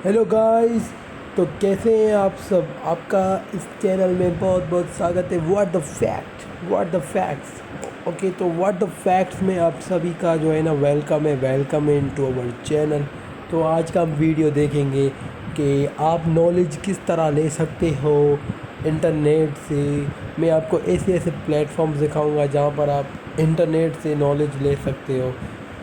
Hello guys. तो कैसे हैं आप सब। आपका इस चैनल में बहुत बहुत स्वागत है। What the facts. ओके, तो व्हाट द फैक्ट्स में आप सभी का जो है ना welcome in to our channel. तो आज का हम वीडियो देखेंगे कि आप नॉलेज किस तरह ले सकते हो इंटरनेट से। मैं आपको ऐसे ऐसे प्लेटफॉर्म्स दिखाऊंगा जहाँ पर आप इंटरनेट से नॉलेज ले सकते हो।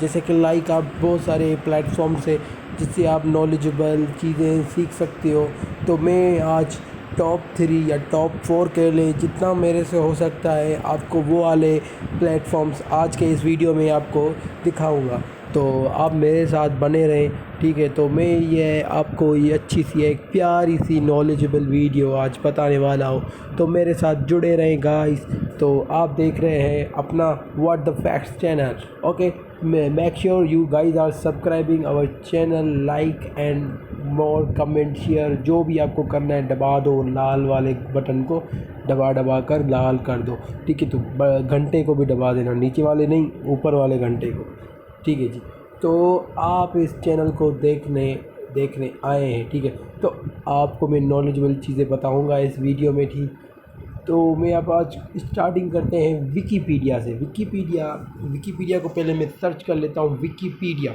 जैसे कि लाइक आप बहुत सारे प्लेटफॉर्म से जिससे आप नॉलेजेबल चीज़ें सीख सकते हो। तो मैं आज टॉप 3 या टॉप 4 के लिए जितना मेरे से हो सकता है आपको वो वाले प्लेटफॉर्म्स आज के इस वीडियो में आपको दिखाऊंगा। तो आप मेरे साथ बने रहें, ठीक है। तो मैं ये आपको ये अच्छी सी एक प्यारी सी नॉलेजेबल वीडियो आज बताने वाला हूँ। तो मेरे साथ जुड़े रहें गाइस। तो आप देख रहे हैं अपना what the facts channel. Okay, make sure you guys are subscribing our channel, like and more comment share. जो भी आपको करना है दबा दो, लाल वाले बटन को दबा कर लाल कर दो, ठीक है। तो घंटे को भी दबा देना, नीचे वाले नहीं, ऊपर वाले घंटे को, ठीक है जी। तो आप इस चैनल को देखने आए हैं, ठीक है। तो आपको मैं नॉलेजेबल चीज़ें बताऊंगा इस वीडियो में, ठीक। तो मैं अब आज स्टार्टिंग करते हैं विकीपीडिया से। विकीपीडिया को पहले मैं सर्च कर लेता हूँ। विकीपीडिया,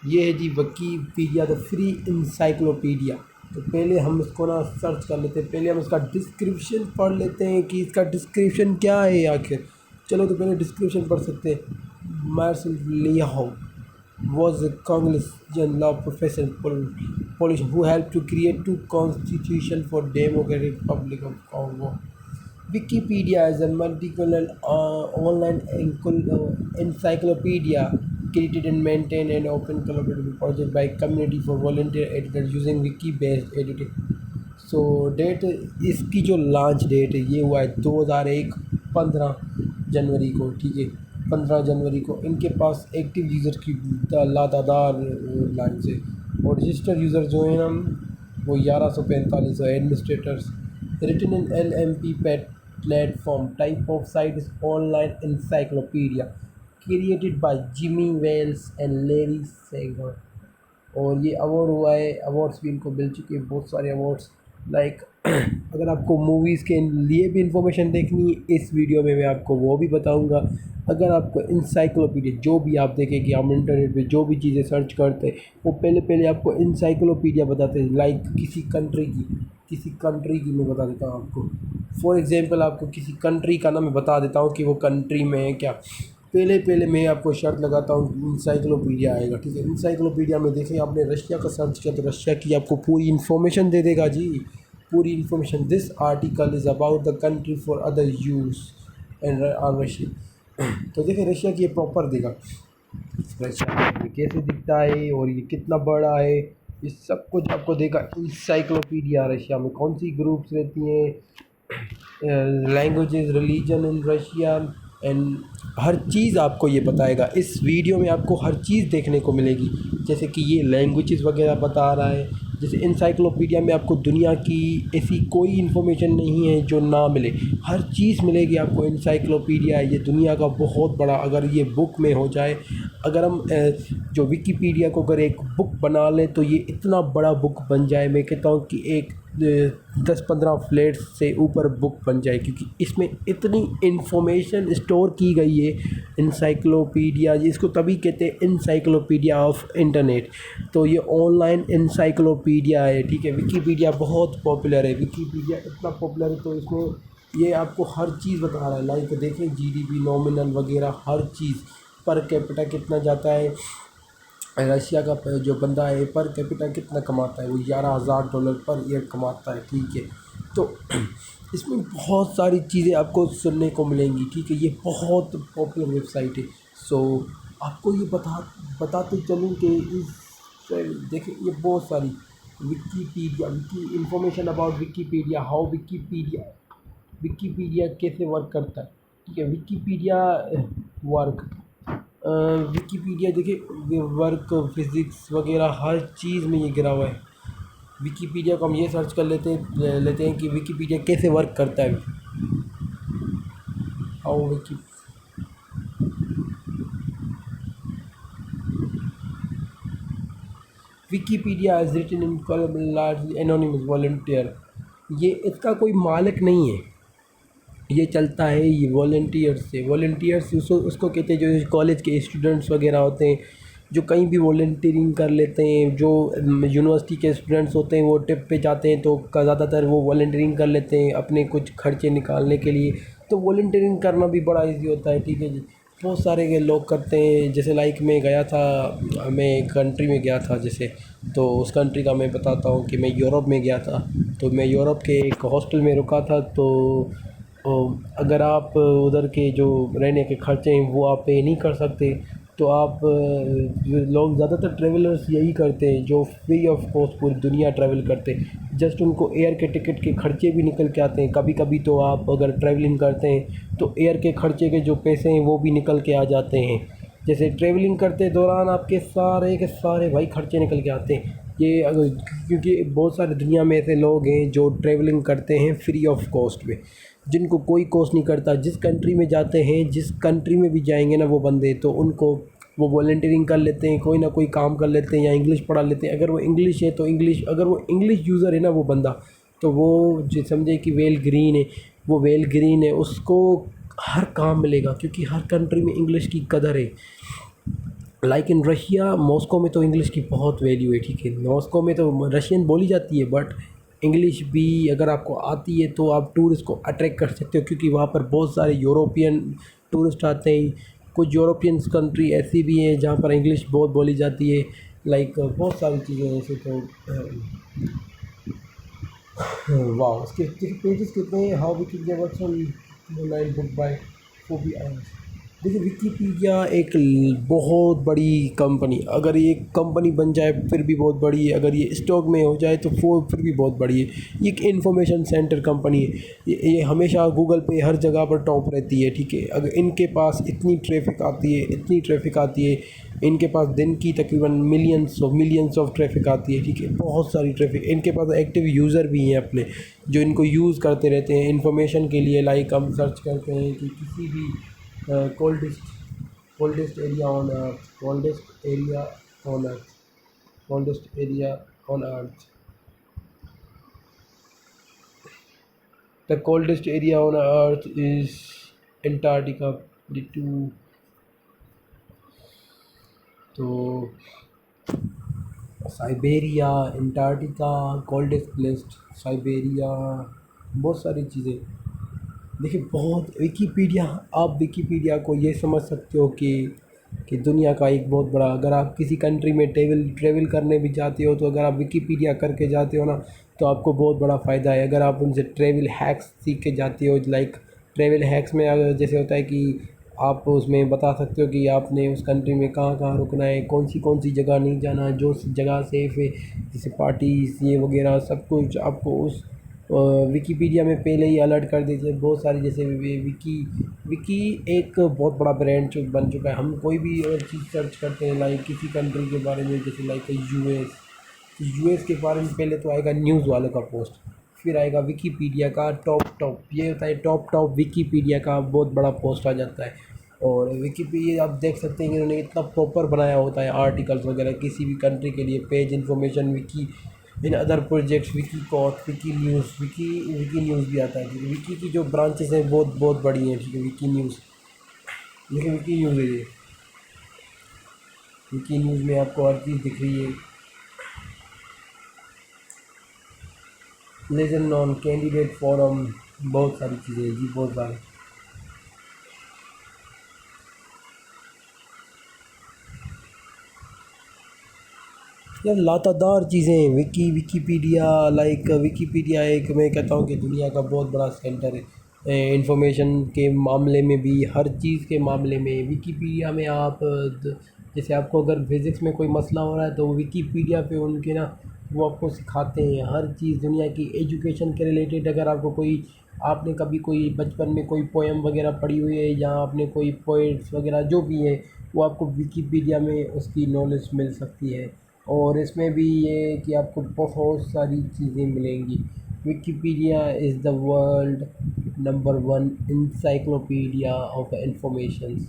ये है जी विकीपीडिया, द फ्री इंसाइक्लोपीडिया। तो पहले हम इसको ना सर्च कर लेते हैं। पहले हम इसका डिस्क्रिप्शन पढ़ लेते हैं कि इसका डिस्क्रिप्शन क्या है आखिर। चलो, तो पहले डिस्क्रिप्शन पढ़ सकते हैं। Marshal Liao was a Congolese law professor politician who helped to create two constitutions for Democratic Republic of Congo. Wikipedia is a multicultural online encyclopedia created and maintained an open collaborative project by community for volunteer editors using wiki-based editing. So date, इसकी जो launch date है ये हुआ है 2001 15 जनवरी को, ठीक है। 15 जनवरी को इनके पास एक्टिव यूज़र की लातादार लाइन से, और रजिस्टर यूज़र जो है ना वो 1145 है। Administrators written in LMP platform type of site is online encyclopedia created by Jimmy Wales and Larry Sanger. और ये अवार्ड हुआ है, अवार्ड्स भी इनको मिल चुके हैं, बहुत सारे अवार्ड्स। लाइक अगर आपको मूवीज़ के लिए भी इंफॉर्मेशन देखनी है इस वीडियो में मैं आपको वो भी बताऊंगा। अगर आपको इंसाइक्लोपीडिया जो भी आप देखें कि हम इंटरनेट पे जो भी चीज़ें सर्च करते हैं वो पहले आपको इंसाइक्लोपीडिया बताते हैं। लाइक किसी कंट्री की मैं बता देता हूँ आपको। फॉर एग्ज़ाम्पल आपको किसी कंट्री का नाम मैं बता देता हूँ कि वो कंट्री में है क्या। पहले मैं आपको शर्त लगाता हूँ इंसाइक्लोपीडिया आएगा, ठीक है। इंसाइक्लोपीडिया में देखें आपने रशिया का सर्च किया तो रशिया की आपको पूरी इन्फॉर्मेशन दे देगा जी, पूरी information. This article is about the country for other use and Russia. तो देखिए रशिया की ये प्रॉपर देगा, रशिया ये कैसे दिखता है और ये कितना बड़ा है, ये सब कुछ आपको देगा इंसाइक्लोपीडिया। रशिया में कौन सी ग्रुप्स रहती हैं, languages, religion in Russia and हर चीज़ आपको ये बताएगा। इस वीडियो में आपको हर चीज़ देखने को मिलेगी। जैसे कि ये लैंग्वेजेस वगैरह बता रहा है। जैसे इंसाइक्लोपीडिया में आपको दुनिया की ऐसी कोई इन्फॉर्मेशन नहीं है जो ना मिले, हर चीज़ मिलेगी आपको। इंसाइक्लोपीडिया ये दुनिया का बहुत बड़ा, अगर ये बुक में हो जाए, अगर हम जो विकीपीडिया को अगर एक बुक बना लें तो ये इतना बड़ा बुक बन जाए। मैं कहता हूँ कि एक 10-15 फ्लेट से ऊपर बुक बन जाए, क्योंकि इसमें इतनी इन्फॉर्मेशन स्टोर की गई है। इंसाइक्लोपीडिया जिसको तभी कहते हैं इंसाइक्लोपीडिया ऑफ इंटरनेट। तो ये ऑनलाइन इंसाइक्लोपीडिया है, ठीक है। विकीपीडिया बहुत पॉपुलर है, विकीपीडिया इतना पॉपुलर है तो इसमें ये आपको हर चीज़ बता रहा है। लाइक देखें GDP नॉमिनल वगैरह हर चीज़, पर कैपिटा कितना जाता है, रशिया का जो बंदा है पर कैपिटा कितना कमाता है, वो $11,000 पर ईयर कमाता है, ठीक है। तो इसमें बहुत सारी चीज़ें आपको सुनने को मिलेंगी, ठीक है। ये बहुत पॉपुलर वेबसाइट है। सो आपको ये बताते चलूँ कि इस देखिए ये बहुत सारी Wikipedia information about Wikipedia, how Wikipedia कैसे वर्क करता है, ठीक है। विकीपीडिया वर्क विकीपीडिया देखिए वर्क फिज़िक्स वगैरह हर चीज़ में ये गिरा हुआ है। विकीपीडिया को हम ये सर्च कर लेते हैं कि विकीपीडिया कैसे वर्क करता है। How wiki Wikipedia is written in largely anonymous volunteer. ये इसका कोई मालिक नहीं है, ये चलता है ये वॉलंटियर्स से। वॉलंटियर्स उसको कहते हैं जो कॉलेज के स्टूडेंट्स वगैरह होते हैं, जो कहीं भी वॉलंटियरिंग कर लेते हैं। जो यूनिवर्सिटी के स्टूडेंट्स होते हैं वो ट्रिप पे जाते हैं तो ज़्यादातर वो वॉलंटियरिंग कर लेते हैं अपने कुछ खर्चे निकालने के लिए। तो वॉलंटियरिंग करना भी बड़ा इजी होता है, ठीक है जी। बहुत सारे के लोग करते हैं। जैसे लाइक मैं गया था, मैं एक कंट्री में गया था जैसे, तो उस कंट्री का मैं बताता हूँ कि मैं यूरोप में गया था। तो मैं यूरोप के एक हॉस्टल में रुका था। तो अगर आप उधर के जो रहने के खर्चे हैं वो आप पे नहीं कर सकते, तो आप जो लोग ज़्यादातर ट्रैवलर्स यही करते हैं जो फ्री ऑफ कॉस्ट पूरी दुनिया ट्रैवल करते हैं। जस्ट उनको एयर के टिकट के खर्चे भी निकल के आते हैं। कभी कभी तो आप अगर ट्रैवलिंग करते हैं तो एयर के खर्चे के जो पैसे हैं वो भी निकल के आ जाते हैं। जैसे ट्रैवलिंग करते दौरान आपके सारे के सारे भाई खर्चे निकल के आते हैं। ये अगर, क्योंकि बहुत सारी दुनिया में ऐसे लोग हैं जो ट्रैवलिंग करते हैं फ्री ऑफ कॉस्ट में, जिनको कोई कॉस्ट नहीं करता। जिस कंट्री में जाते हैं, जिस कंट्री में भी जाएंगे ना वो बंदे, तो उनको वो वॉलंटियरिंग कर लेते हैं, कोई ना कोई काम कर लेते हैं या इंग्लिश पढ़ा लेते हैं। अगर वो इंग्लिश है तो इंग्लिश, अगर वो इंग्लिश यूज़र है ना वो बंदा, तो वो जो समझे कि वेल ग्रीन है, वो वेल ग्रीन है, उसको हर काम मिलेगा क्योंकि हर कंट्री में इंग्लिश की कदर है। लाइक इन रशिया, मॉस्को में तो इंग्लिश की बहुत वैल्यू है, ठीक है। मॉस्को में तो रशियन बोली जाती है, बट इंग्लिश भी अगर आपको आती है तो आप टूरिस्ट को अट्रैक्ट कर सकते हो क्योंकि वहाँ पर बहुत सारे यूरोपियन टूरिस्ट आते हैं। कुछ यूरोपियन कंट्री ऐसी भी हैं जहाँ पर इंग्लिश बहुत बोली जाती है। लाइक बहुत सारी चीज़ें ऐसे तो वाह, उसके पेजेस कितने हैं। How Wikipedia works on online book by Phoebe. देखिए विकिपीडिया एक बहुत बड़ी कंपनी, अगर ये कंपनी बन जाए फिर भी बहुत बड़ी है, अगर ये स्टॉक में हो जाए तो फिर भी बहुत बड़ी है। ये एक इन्फॉर्मेशन सेंटर कंपनी है। ये हमेशा गूगल पे हर जगह पर टॉप रहती है, ठीक है। अगर इनके पास इतनी ट्रैफिक आती है, इतनी ट्रैफिक आती है, इनके पास दिन की तकरीबन मिलियंस ऑफ ट्रैफिक आती है, ठीक है। बहुत सारी ट्रैफिक, इनके पास एक्टिव यूज़र भी हैं अपने, जो इनको यूज़ करते रहते हैं इन्फॉर्मेशन के लिए। लाइक हम सर्च करते हैं कि किसी भी coldest area on earth, coldest area on earth. The coldest area on earth is Antarctica. तो Siberia, Antarctica, coldest place Siberia, बहुत सारी चीज़ें। देखिए बहुत विकिपीडिया, आप विकिपीडिया को ये समझ सकते हो कि दुनिया का एक बहुत बड़ा, अगर आप किसी कंट्री में ट्रेवल करने भी जाते हो तो अगर आप विकिपीडिया करके जाते हो ना तो आपको बहुत बड़ा फ़ायदा है। अगर आप उनसे ट्रेवल हैक्स सीख के जाते हो, लाइक ट्रेवल हैक्स में अगर जैसे होता है कि आप उसमें बता सकते हो कि आपने उस कंट्री में कहाँ कहाँ रुकना है, कौन सी जगह नहीं जाना, जो जगह सेफ़ है, जैसे पार्टीज़ ये वगैरह सब कुछ आपको उस विकिपीडिया में पहले ही अलर्ट कर देते हैं। बहुत सारी जैसे विकी एक बहुत बड़ा ब्रांड जो बन चुका है। हम कोई भी अगर चीज़ सर्च करते हैं लाइक किसी कंट्री के बारे में, जैसे लाइक यूएस, तो यूएस के बारे में पहले तो आएगा न्यूज़ वालों का पोस्ट, फिर आएगा विकिपीडिया का टॉप, ये होता है टॉप विकिपीडिया का बहुत बड़ा पोस्ट आ जाता है। और विकिपीडिया आप देख सकते हैं कि उन्होंने इतना प्रॉपर बनाया होता है आर्टिकल्स वगैरह किसी भी कंट्री के लिए, page information, wiki in other projects, wiki quote, wiki news भी आता है, क्योंकि विकी की जो ब्रांचेस हैं बहुत बड़ी हैं, ठीक है। विकी न्यूज़, देखिए विकी न्यूज़ है ये, विकी न्यूज़ में आपको हर चीज़ दिख रही है। लेजेंड ऑन कैंडिडेट फोरम, बहुत सारी चीज़ें हैं जी, बहुत सारी। यार लातादार चीज़ें हैं विकीपीडिया। लाइक विकीपीडिया एक, मैं कहता हूँ कि दुनिया का बहुत बड़ा सेंटर है इंफॉर्मेशन के मामले में भी, हर चीज़ के मामले में। विकीपीडिया में आप जैसे आपको अगर फिज़िक्स में कोई मसला हो रहा है तो विकीपीडिया पे उनके ना वो आपको सिखाते हैं हर चीज़ दुनिया की। एजुकेशन के रिलेटेड अगर आपको कोई, आपने कभी कोई बचपन में कोई पोएम वगैरह पढ़ी हुई है या आपने कोई पोइट्स वगैरह जो भी है, वो आपको विकीपीडिया में उसकी नॉलेज मिल सकती है। और इसमें भी ये है कि आपको बहुत सारी चीज़ें मिलेंगी। Wikipedia is the world number one encyclopedia of informations.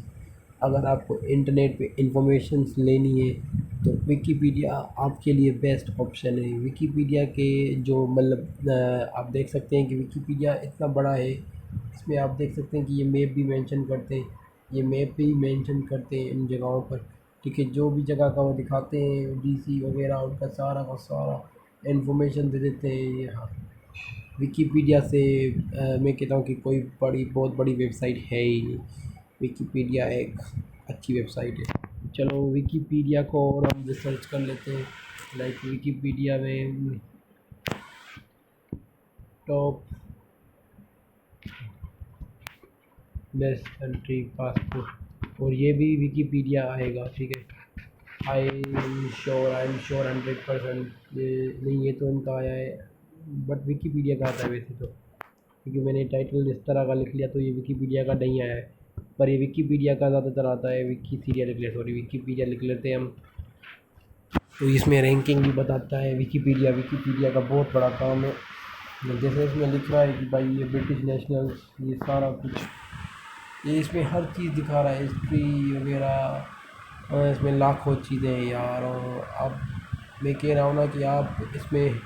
अगर आपको इंटरनेट पे इंफॉर्मेशंस लेनी है तो विकिपीडिया आपके लिए बेस्ट ऑप्शन है। विकिपीडिया के जो मतलब आप देख सकते हैं कि विकिपीडिया इतना बड़ा है, इसमें आप देख सकते हैं कि ये मैप भी मेंशन करते हैं, ये मैप भी मेंशन करते हैं इन जगहों पर। ठीक है, जो भी जगह का वो दिखाते हैं डीसी वगैरह, उनका सारा का सारा इन्फॉर्मेशन दे देते हैं ये। हाँ, विकिपीडिया से मैं कहता हूँ कि कोई बहुत बड़ी वेबसाइट है ही नहीं। विकिपीडिया एक अच्छी वेबसाइट है। चलो विकिपीडिया को और हम रिसर्च कर लेते हैं। लाइक विकिपीडिया में टॉप बेस्ट कंट्री पासपोर्ट, और ये भी विकिपीडिया आएगा। ठीक है, आई एम श्योर 100%। ये नहीं, ये तो इनका आया है, बट विकिपीडिया का आता है वैसे तो, क्योंकि मैंने टाइटल इस तरह का लिख लिया तो ये विकिपीडिया का नहीं आया है। पर ये विकिपीडिया का ज़्यादातर आता है, विकीपीडिया लिख ले, सॉरी विकिपीडिया लिख लेते हैं हम। तो इसमें रैंकिंग भी बताता है विकिपीडिया। विकिपीडिया का बहुत बड़ा काम है। जैसे इसमें लिख रहा है कि भाई ये ब्रिटिश नेशनल्स, ये सारा कुछ, ये इसमें हर चीज़ दिखा रहा है, हिस्ट्री वगैरह। इसमें लाखों चीज़ें हैं यार। और अब मैं कह रहा हूँ ना कि आप इसमें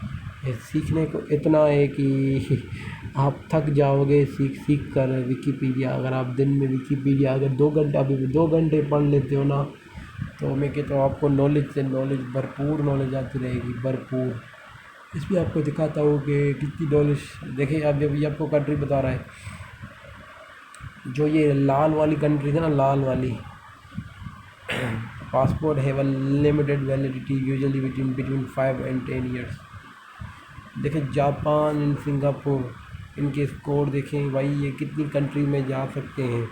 सीखने को इतना है कि आप थक जाओगे सीख सीख कर विकिपीडिया। अगर आप दिन में विकिपीडिया अगर 2 घंटा, अभी 2 घंटे पढ़ लेते हो ना, तो मैं कहता हूँ आपको नॉलेज से नॉलेज, भरपूर नॉलेज आती रहेगी, भरपूर। इसमें आपको दिखाता हूँ कि कितनी नॉलेज। देखिए अब जब ये आपको कंट्री बता रहा है, जो ये लाल वाली कंट्री है ना, लाल वाली, passport have a limited validity usually between 5 and 10 years। देखें जापान एंड सिंगापुर, इनके स्कोर देखें भाई, ये कितनी कंट्री में जा सकते हैं।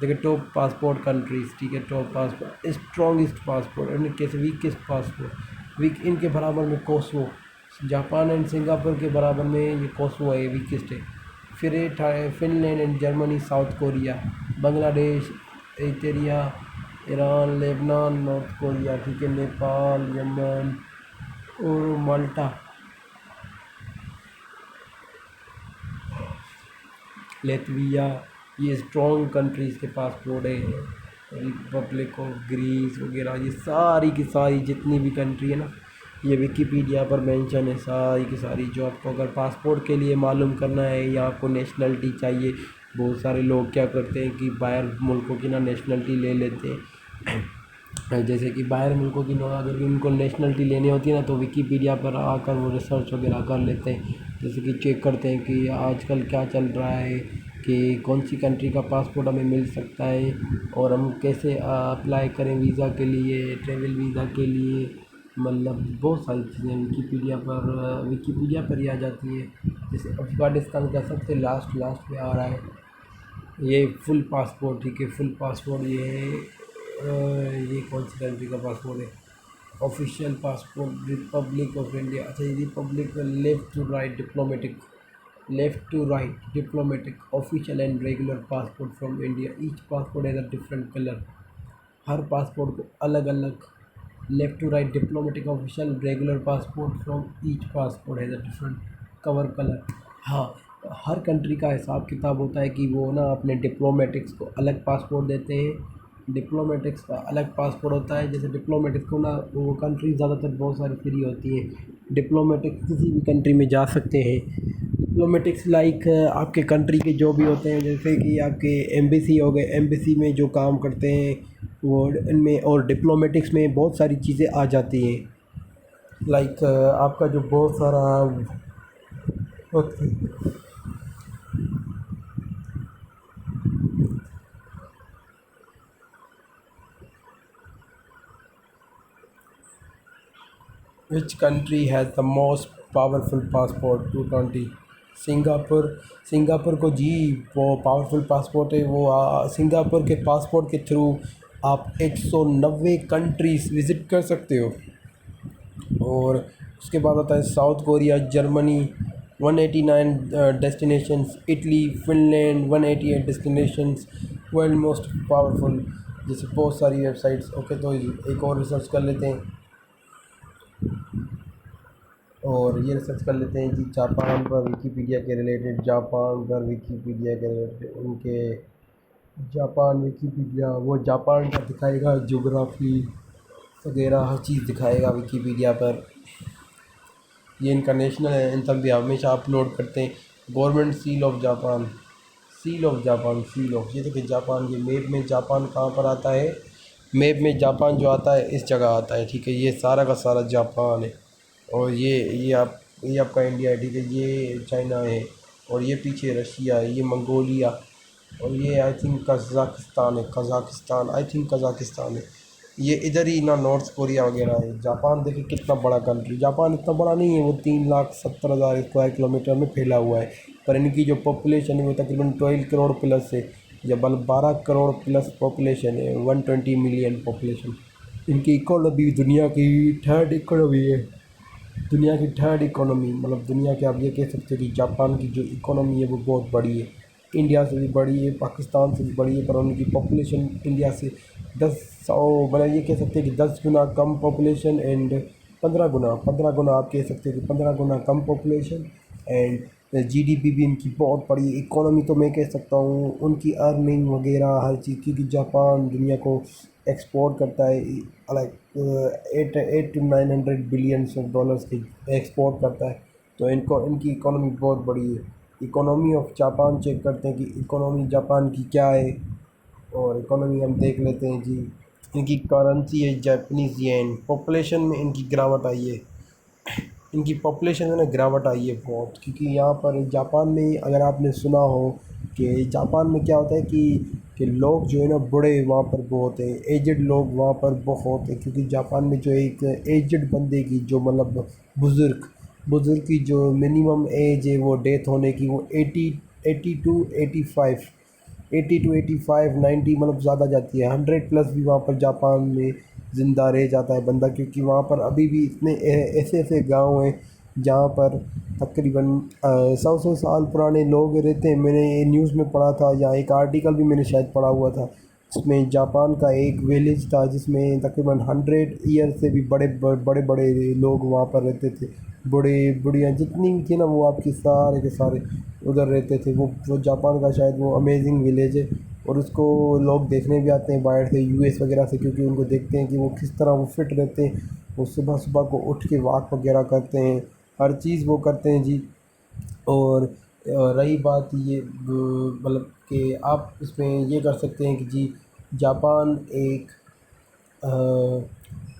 देखिए टॉप पासपोर्ट कंट्रीज, ठीक है, टॉप पासपोर्ट, स्ट्रॉन्गेस्ट पासपोर्ट, इनके वीकेस्ट पासपोर्ट, वीक इनके बराबर में कोसवो, जापान एंड सिंगापुर के बराबर में ये कोसवो है, वीकेस्ट है। फिर Finland and Germany, south Korea, Bangladesh, Eritrea, Iran, Lebanon, north Korea, ठीक है, नेपाल, यमन और माल्टा, लेतविया, ये स्ट्रॉन्ग कंट्रीज़ के पासपोर्ट है। रिपब्लिक ऑफ ग्रीस वगैरह, ये सारी की सारी जितनी भी कंट्री है ना, ये विकिपीडिया पर मेंशन है सारी की सारी। जो आपको अगर पासपोर्ट के लिए मालूम करना है या आपको नेशनलिटी चाहिए, बहुत सारे लोग क्या करते हैं कि बाहर मुल्कों की ना नेशनलिटी ले लेते हैं। जैसे कि बाहर मुल्कों की अगर उनको नेशनलिटी लेनी होती है ना, तो विकिपीडिया पर आकर वो रिसर्च वगैरह कर लेते हैं। जैसे कि चेक करते हैं कि आजकल क्या चल रहा है, कि कौन सी कंट्री का पासपोर्ट हमें मिल सकता है, और हम कैसे अप्लाई करें वीज़ा के लिए, ट्रैवल वीज़ा के लिए। मतलब बहुत सारी चीज़ें विकिपीडिया पर ही आ जाती है। जैसे अफ़गानिस्तान का सबसे लास्ट लास्ट में आ रहा है ये फुल पासपोर्ट, ठीक है, फुल पासपोर्ट ये है। ये कौन सी कंट्री का पासपोर्ट है, official passport, republic of India. अच्छा, ये republic, left to right diplomatic, left to right diplomatic official and regular passport from India, each passport has a different colour. हर पासपोर्ट को अलग अलग, left to right diplomatic official regular passport from each passport has a different cover colour. हाँ, हर country का हिसाब किताब होता है कि वो ना अपने डिप्लोमेटिक्स को अलग पासपोर्ट देते हैं। डिप्लोमेटिक्स का अलग पासपोर्ट होता है। जैसे डिप्लोमेटिक्स को ना, वो कंट्री ज़्यादातर बहुत सारी फ्री होती हैं, डिप्लोमेटिक्स किसी भी कंट्री में जा सकते हैं। डिप्लोमेटिक्स लाइक आपके कंट्री के जो भी होते हैं, जैसे कि आपके एम्बेसी हो गए, एम्बेसी में जो काम करते हैं वो इनमें, और डिप्लोमेटिक्स में बहुत सारी चीज़ें आ जाती हैं। लाइक आपका जो बहुत सारा वक्त, which country has the most powerful passport 220। Singapore, Singapore को जी वो पावरफुल पासपोर्ट है। वो सिंगापुर के पासपोर्ट के थ्रू आप 190 कंट्रीज़ विज़िट कर सकते हो। और उसके बाद आता है south Korea, Germany 189 destinations, Italy, Finland 188 destinations, world most powerful. जैसे बहुत सारी वेबसाइट्स। ओके, तो एक और रिसर्च कर लेते हैं, और ये रिसर्च कर लेते हैं जी जापान पर विकिपीडिया के रिलेटेड, जापान पर विकिपीडिया के रिलेटेड उनके, जापान विकिपीडिया, वो जापान का दिखाएगा जोग्राफ़ी, वगैरह हर चीज़ दिखाएगा विकीपीडिया पर। ये इनका नेशनल एंथम भी हमेशा अपलोड करते हैं। Government seal of Japan, seal of Japan, seal of, ये देखिए जापान, ये मैप में जापान कहाँ पर आता है, मैप में जापान जो आता है इस जगह आता है, ठीक है। ये सारा का सारा जापान है। और ये आपका इंडिया है, ठीक है। ये चाइना है और ये पीछे रशिया है, ये मंगोलिया, और ये आई थिंक कज़ाकिस्तान है, कज़ाकिस्तान, आई थिंक कज़ाकिस्तान है। ये इधर ही ना नॉर्थ कोरिया वगैरह है। जापान देखिए कितना बड़ा कंट्री, जापान इतना बड़ा नहीं है, वो 3,70,000 स्क्वायर किलोमीटर में फैला हुआ है। पर इनकी जो पॉपुलेशन है वो तकरीबन 12 करोड़ प्लस है, या बल्कि 12 करोड़ प्लस पॉपुलेशन है, 120 मिलियन पॉपुलेशन। इनकी इकोनॉमी दुनिया की थर्ड इकोनॉमी है, दुनिया की थर्ड इकोनॉमी, मतलब दुनिया के आप ये कह सकते हैं कि जापान की जो इकोनॉमी है वो बहुत बड़ी है, इंडिया से भी बड़ी है, पाकिस्तान से भी बड़ी है, पर उनकी पॉपुलेशन इंडिया से 10 मतलब ये कह सकते हैं कि 10 गुना कम पॉपुलेशन एंड 15 गुना आप कह सकते हैं कि 15 गुना कम पॉपुलेशन एंड जीडीपी भी इनकी बहुत बड़ी इकोनॉमी। तो मैं कह सकता हूँ उनकी अर्निंग वगैरह हर चीज़, क्योंकि जापान दुनिया को एक्सपोर्ट करता है, like 800 to 900 billions of dollars की एक्सपोर्ट करता है। तो इनको इनकी इकोनॉमी बहुत बड़ी है। इकोनॉमी ऑफ जापान चेक करते हैं कि इकोनॉमी जापान की क्या है, और इकोनॉमी हम देख लेते हैं जी। इनकी करेंसी है जापानीज़ येन। पॉपुलेशन में इनकी गिरावट आई है, इनकी पॉपुलेशन में ना गिरावट आई है बहुत, क्योंकि यहाँ पर जापान में अगर आपने सुना हो कि जापान में क्या होता है कि लोग जो है ना बूढ़े वहाँ पर बहुत है, एजड लोग वहाँ पर बहुत है, क्योंकि जापान में जो एक एजड बंदे की जो मतलब बुज़ुर्ग की जो मिनिमम एज है वो डेथ होने की वो 80 to 85 90 मतलब ज़्यादा जाती है, 100 प्लस भी वहाँ पर जापान में ज़िंदा रह जाता है बंदा, क्योंकि वहाँ पर अभी भी इतने ऐसे ऐसे गांव हैं जहाँ पर तकरीबन 100 साल पुराने लोग रहते हैं। मैंने ये न्यूज़ में पढ़ा था, या एक आर्टिकल भी मैंने शायद पढ़ा हुआ था, जिसमें जापान का एक विलेज था जिसमें तकरीबन 100 ईयर से भी बड़े बड़े लोग वहाँ पर रहते थे। बूढ़े बुढ़ियाँ जितनी भी थी ना वो आपकी सारे के सारे उधर रहते थे। वो जापान का शायद वो अमेजिंग विलेज है, और उसको लोग देखने भी आते हैं बाहर से, यूएस वगैरह से, क्योंकि उनको देखते हैं कि वो किस तरह वो फिट रहते हैं। वो सुबह सुबह को उठ के वॉक वगैरह करते हैं, हर चीज़ वो करते हैं जी। और रही बात ये मतलब कि आप इसमें ये कर सकते हैं कि जी जापान एक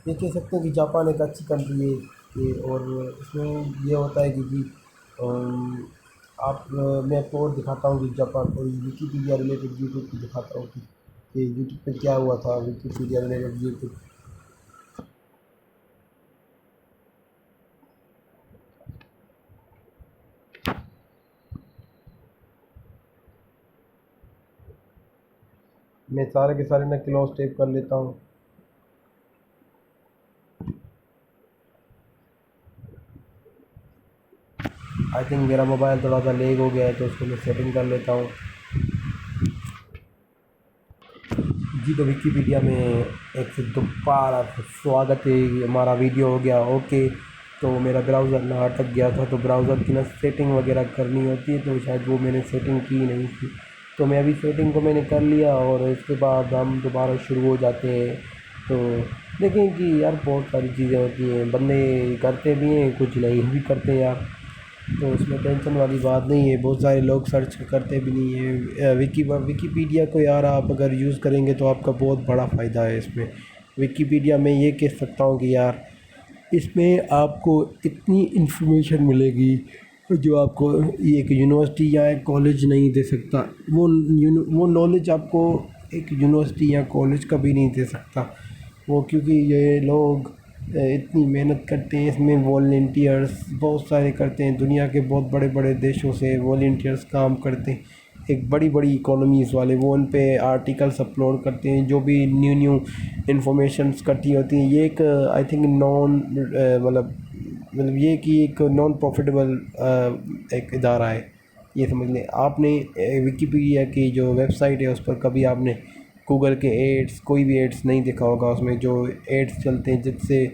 ये कह सकते हैं कि जापान एक अच्छी कंट्री है कि, और इसमें ये होता है कि जी मैं आपको और दिखाता हूँ कि जापान और विकीपीडिया रिलेटेड यूट्यूब पे दिखाता हूँ कि यूट्यूब पे क्या हुआ था, विकीपीडिया रिलेटेड यूट्यूब। मैं सारे के सारे ना क्लोज टेप कर लेता हूँ। आई थिंक मेरा मोबाइल थोड़ा सा लेग हो गया है, तो उसको मैं सेटिंग कर लेता हूँ जी। तो विकीपीडिया में एक से दोबारा स्वागत है, हमारा वीडियो हो गया ओके। तो मेरा ब्राउज़र ना अटक गया था, तो ब्राउज़र की ना सेटिंग वगैरह करनी होती है, तो शायद वो मैंने सेटिंग की नहीं थी। तो मैं अभी सेटिंग को मैंने कर लिया, और इसके बाद हम दोबारा शुरू हो जाते हैं। तो देखें कि यार बहुत सारी चीज़ें होती हैं, बंदे करते भी हैं कुछ नहीं भी करते हैं यार, तो उसमें टेंशन वाली बात नहीं है। बहुत सारे लोग सर्च करते भी नहीं है विकीपीडिया को। यार आप अगर यूज़ करेंगे तो आपका बहुत बड़ा फ़ायदा है इसमें। विकीपीडिया में ये कह सकता हूँ कि यार इसमें आपको इतनी इन्फॉर्मेशन मिलेगी जो आपको एक यूनिवर्सिटी या एक कॉलेज नहीं दे सकता। वो नॉलेज आपको एक यूनिवर्सिटी या कॉलेज का भी नहीं दे सकता वो, क्योंकि ये लोग इतनी मेहनत करते हैं इसमें। वॉलंटियर्स बहुत सारे करते हैं, दुनिया के बहुत बड़े बड़े देशों से वॉलंटियर्स काम करते हैं, एक बड़ी बड़ी इकोनॉमीज़ वाले। वो उन पे आर्टिकल्स अपलोड करते हैं, जो भी न्यू इन्फॉर्मेशंस इकट्ठी होती हैं। ये एक आई थिंक मतलब ये कि एक नॉन प्रॉफिटेबल एक इदारा है, ये समझ लें। आपने विकीपीडिया की जो वेबसाइट है उस पर कभी आपने गूगल के एड्स, कोई भी एड्स नहीं देखा होगा। उसमें जो एड्स चलते हैं जिससे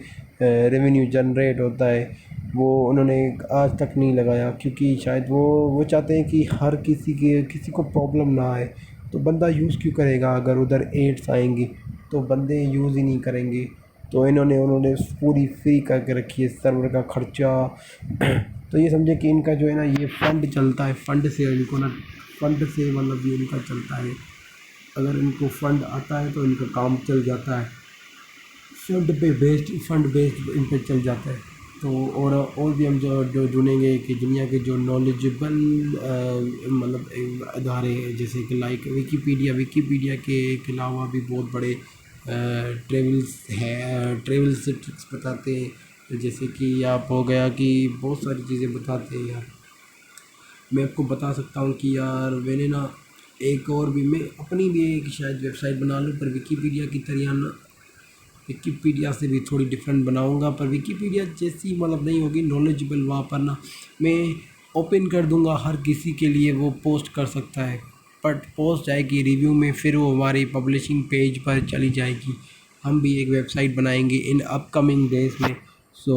रेवेन्यू जनरेट होता है, वो उन्होंने आज तक नहीं लगाया, क्योंकि शायद वो चाहते हैं कि हर किसी को प्रॉब्लम ना आए। तो बंदा यूज़ क्यों करेगा अगर उधर एड्स आएंगी, तो बंदे यूज़ ही नहीं करेंगे। तो उन्होंने पूरी फ्री करके रखी है सर्वर का खर्चा। तो ये समझे कि इनका जो है ना ये फ़ंड चलता है, फ़ंड से इनको ना, फ़ंड से मतलब ये इनका चलता है। अगर इनको फ़ंड आता है तो इनका काम चल जाता है, फंड बेस्ड इन पे चल जाता है। तो और भी हम जो ढूँढेंगे कि दुनिया के जो नॉलेजेबल मतलब अदारे हैं, जैसे कि लाइक विकीपीडिया के अलावा भी बहुत बड़े ट्रेवल्स ट्रिक्स बताते हैं। जैसे कि आप हो गया कि बहुत सारी चीज़ें बताते हैं यार। मैं आपको बता सकता हूँ कि यार मैंने ना एक और भी, मैं अपनी भी एक शायद वेबसाइट बना लूँ, पर विकीपीडिया की तरह ना, विकीपीडिया से भी थोड़ी डिफरेंट बनाऊंगा, पर विकीपीडिया जैसी मतलब नहीं होगी नॉलेजेबल। वहाँ पर ना मैं ओपन कर दूंगा, हर किसी के लिए वो पोस्ट कर सकता है, बट पोस्ट जाएगी रिव्यू में, फिर वो हमारी पब्लिशिंग पेज पर चली जाएगी। हम भी एक वेबसाइट बनाएंगे इन अपकमिंग डेज़ में। सो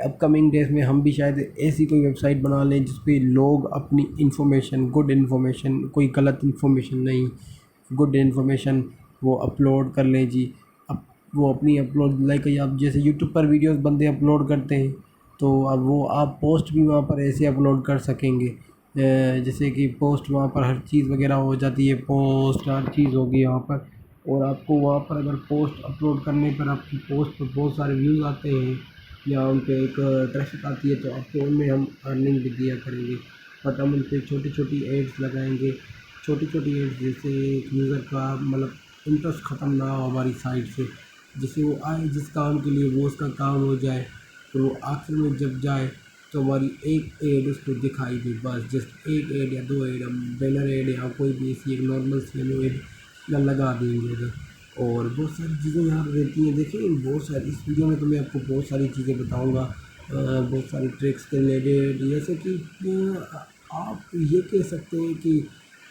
अपकमिंग डेज़ में हम भी शायद ऐसी कोई वेबसाइट बना लें जिस पे लोग अपनी इन्फॉर्मेशन, गुड इन्फॉर्मेशन, कोई गलत इन्फॉर्मेशन नहीं, गुड इन्फॉर्मेशन वो अपलोड कर लें जी। अब वो अपनी अपलोड लाइक आप जैसे यूट्यूब पर वीडियोस बंदे अपलोड करते हैं, तो अब वो आप पोस्ट भी वहाँ पर ऐसे अपलोड कर सकेंगे। जैसे कि पोस्ट वहाँ पर हर चीज़ वगैरह हो जाती है, पोस्ट हर चीज़ होगी वहाँ पर। और आपको वहाँ पर अगर पोस्ट अपलोड करने पर आपकी पोस्ट पर बहुत सारे व्यूज़ आते हैं या उन पर एक ट्रैफिक आती है, तो आपको उनमें हम अर्निंग भी दिया करेंगे। बट हम उन पर छोटी छोटी एड्स लगाएंगे, छोटी छोटी एड्स, जैसे एक यूज़र का मतलब इंटरेस्ट ख़त्म ना हो हमारी साइट से, जिससे वो आए जिस काम के लिए वो उसका काम हो जाए, तो वो आखिर में जब जाए तो हमारी एक ऐड उसको दिखाई दे, बस जस्ट एक ऐड या दो ऐड, हम बैनर ऐड या कोई भी ऐसी एक नॉर्मल सी ऐड लगा देंगे उधर। और बहुत सारी चीज़ें यहाँ पर रहती हैं। देखिए बहुत सारी, इस वीडियो में तो मैं आपको बहुत सारी चीज़ें बताऊँगा, बहुत सारी ट्रिक्स के रिलेटेड। जैसे कि आप ये कह सकते हैं कि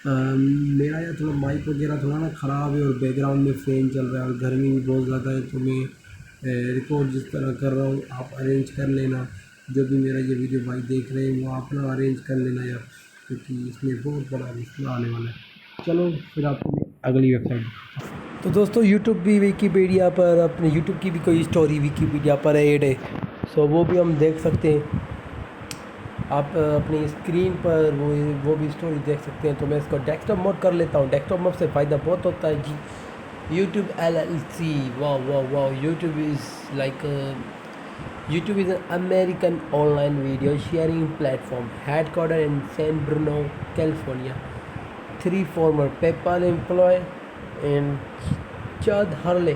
मेरा यार थोड़ा माइक वगैरह थोड़ा ना ख़राब है और बैकग्राउंड में फ़ैन चल रहा है और गर्मी भी बहुत ज़्यादा है, तो मैं रिकॉर्ड जिस तरह कर रहा हूँ आप अरेंज कर लेना। जो भी मेरा ये वीडियो भाई देख रहे हैं वो अपना अरेंज कर लेना यार, क्योंकि इसमें बहुत बड़ा मसला आने वाला है। चलो फिर आपको मैं अगली वेबसाइट। तो दोस्तों यूट्यूब भी विकीपीडिया पर, अपने यूट्यूब की भी कोई स्टोरी विकीपीडिया पर ऐड है, सो वो भी हम देख सकते हैं। आप अपनी स्क्रीन पर वो भी स्टोरी देख सकते हैं। तो मैं इसको डेस्कटॉप मोड कर लेता हूँ। डेस्कटॉप मोड से फ़ायदा बहुत होता है जी। यूट्यूब LLC, वाह वाह वाह, YouTube is an American online video sharing platform headquartered in San Bruno, California. Three former PayPal employees and Chad Hurley,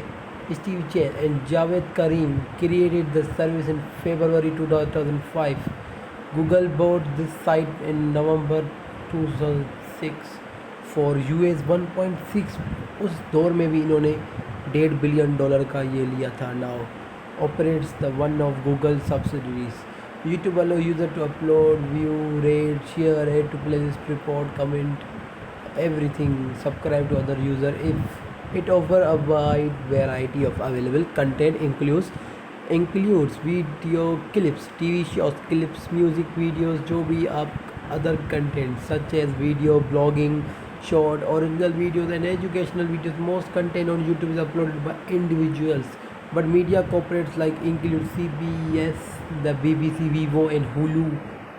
Steve Chen, and Javed Karim created the service in February 2005. Google bought this site in November 2006 for US 1.6। उस दौर में भी इन्होंने $1.5 billion का ये लिया था। Now operates the one of Google subsidiaries. YouTube allow user to upload, view, rate, share, add to playlist, report, comment, everything, subscribe to other user. If it offer a wide variety of available content, includes video clips, TV shows clips, music videos, जो भी आप other content such as video, blogging, short, original videos and educational videos. Most content on YouTube is uploaded by individuals, but media corporates like include CBS, the BBC, Vivo and Hulu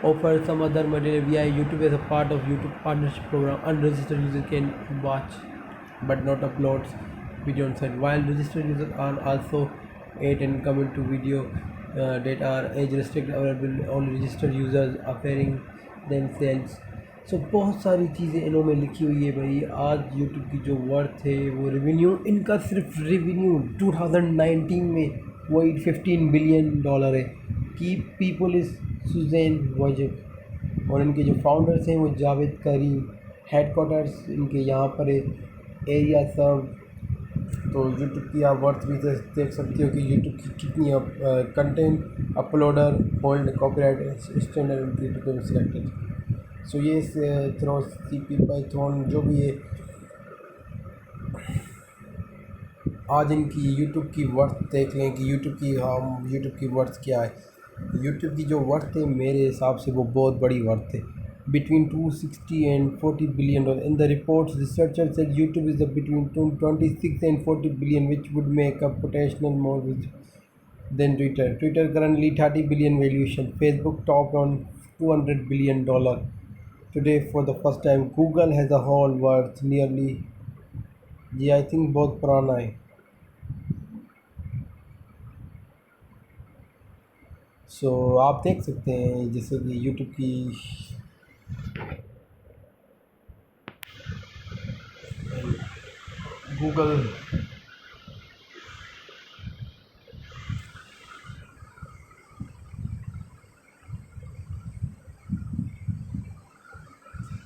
offer some other material via YouTube as a part of YouTube partnership program. Unregistered users can watch but not upload video on site, while registered users are also aid and comment to video that are age restricted available only registered users offering themselves. सो बहुत सारी चीज़ें इन्होंने लिखी हुई है भाई। आज YouTube की जो वर्थ है वो रेवेन्यू, इनका सिर्फ रेवेन्यू 2019 में वही $15 बिलियन है। की पीपल इज़ सुजैन वजब, और इनके जो फाउंडर्स हैं वो जावेद करीम। हेडक्वार्टर्स इनके यहाँ पर है, एरिया सब। तो यूट्यूब की आप वर्थ भी देख सकते हो कि यूट्यूब की कितनी content uploader hold copyright standard selected. So ये थ्रो CP पाइथन जो भी है, आज इनकी यूट्यूब की वर्थ देख लें कि यूट्यूब की वर्थ क्या है। यूट्यूब की जो वर्थ है मेरे हिसाब से वो बहुत बड़ी वर्थ है। between 260 and 40 billion dollars. In the reports, researchers said YouTube is the between 26 and 40 billion, which would make a potential more than Twitter. Twitter currently 30 billion valuation. Facebook topped on 200 billion dollar today for the first time. Google has a whole worth nearly, जी I think बहुत पुराना है. सो आप देख सकते हैं जैसे कि यूट्यूब की Google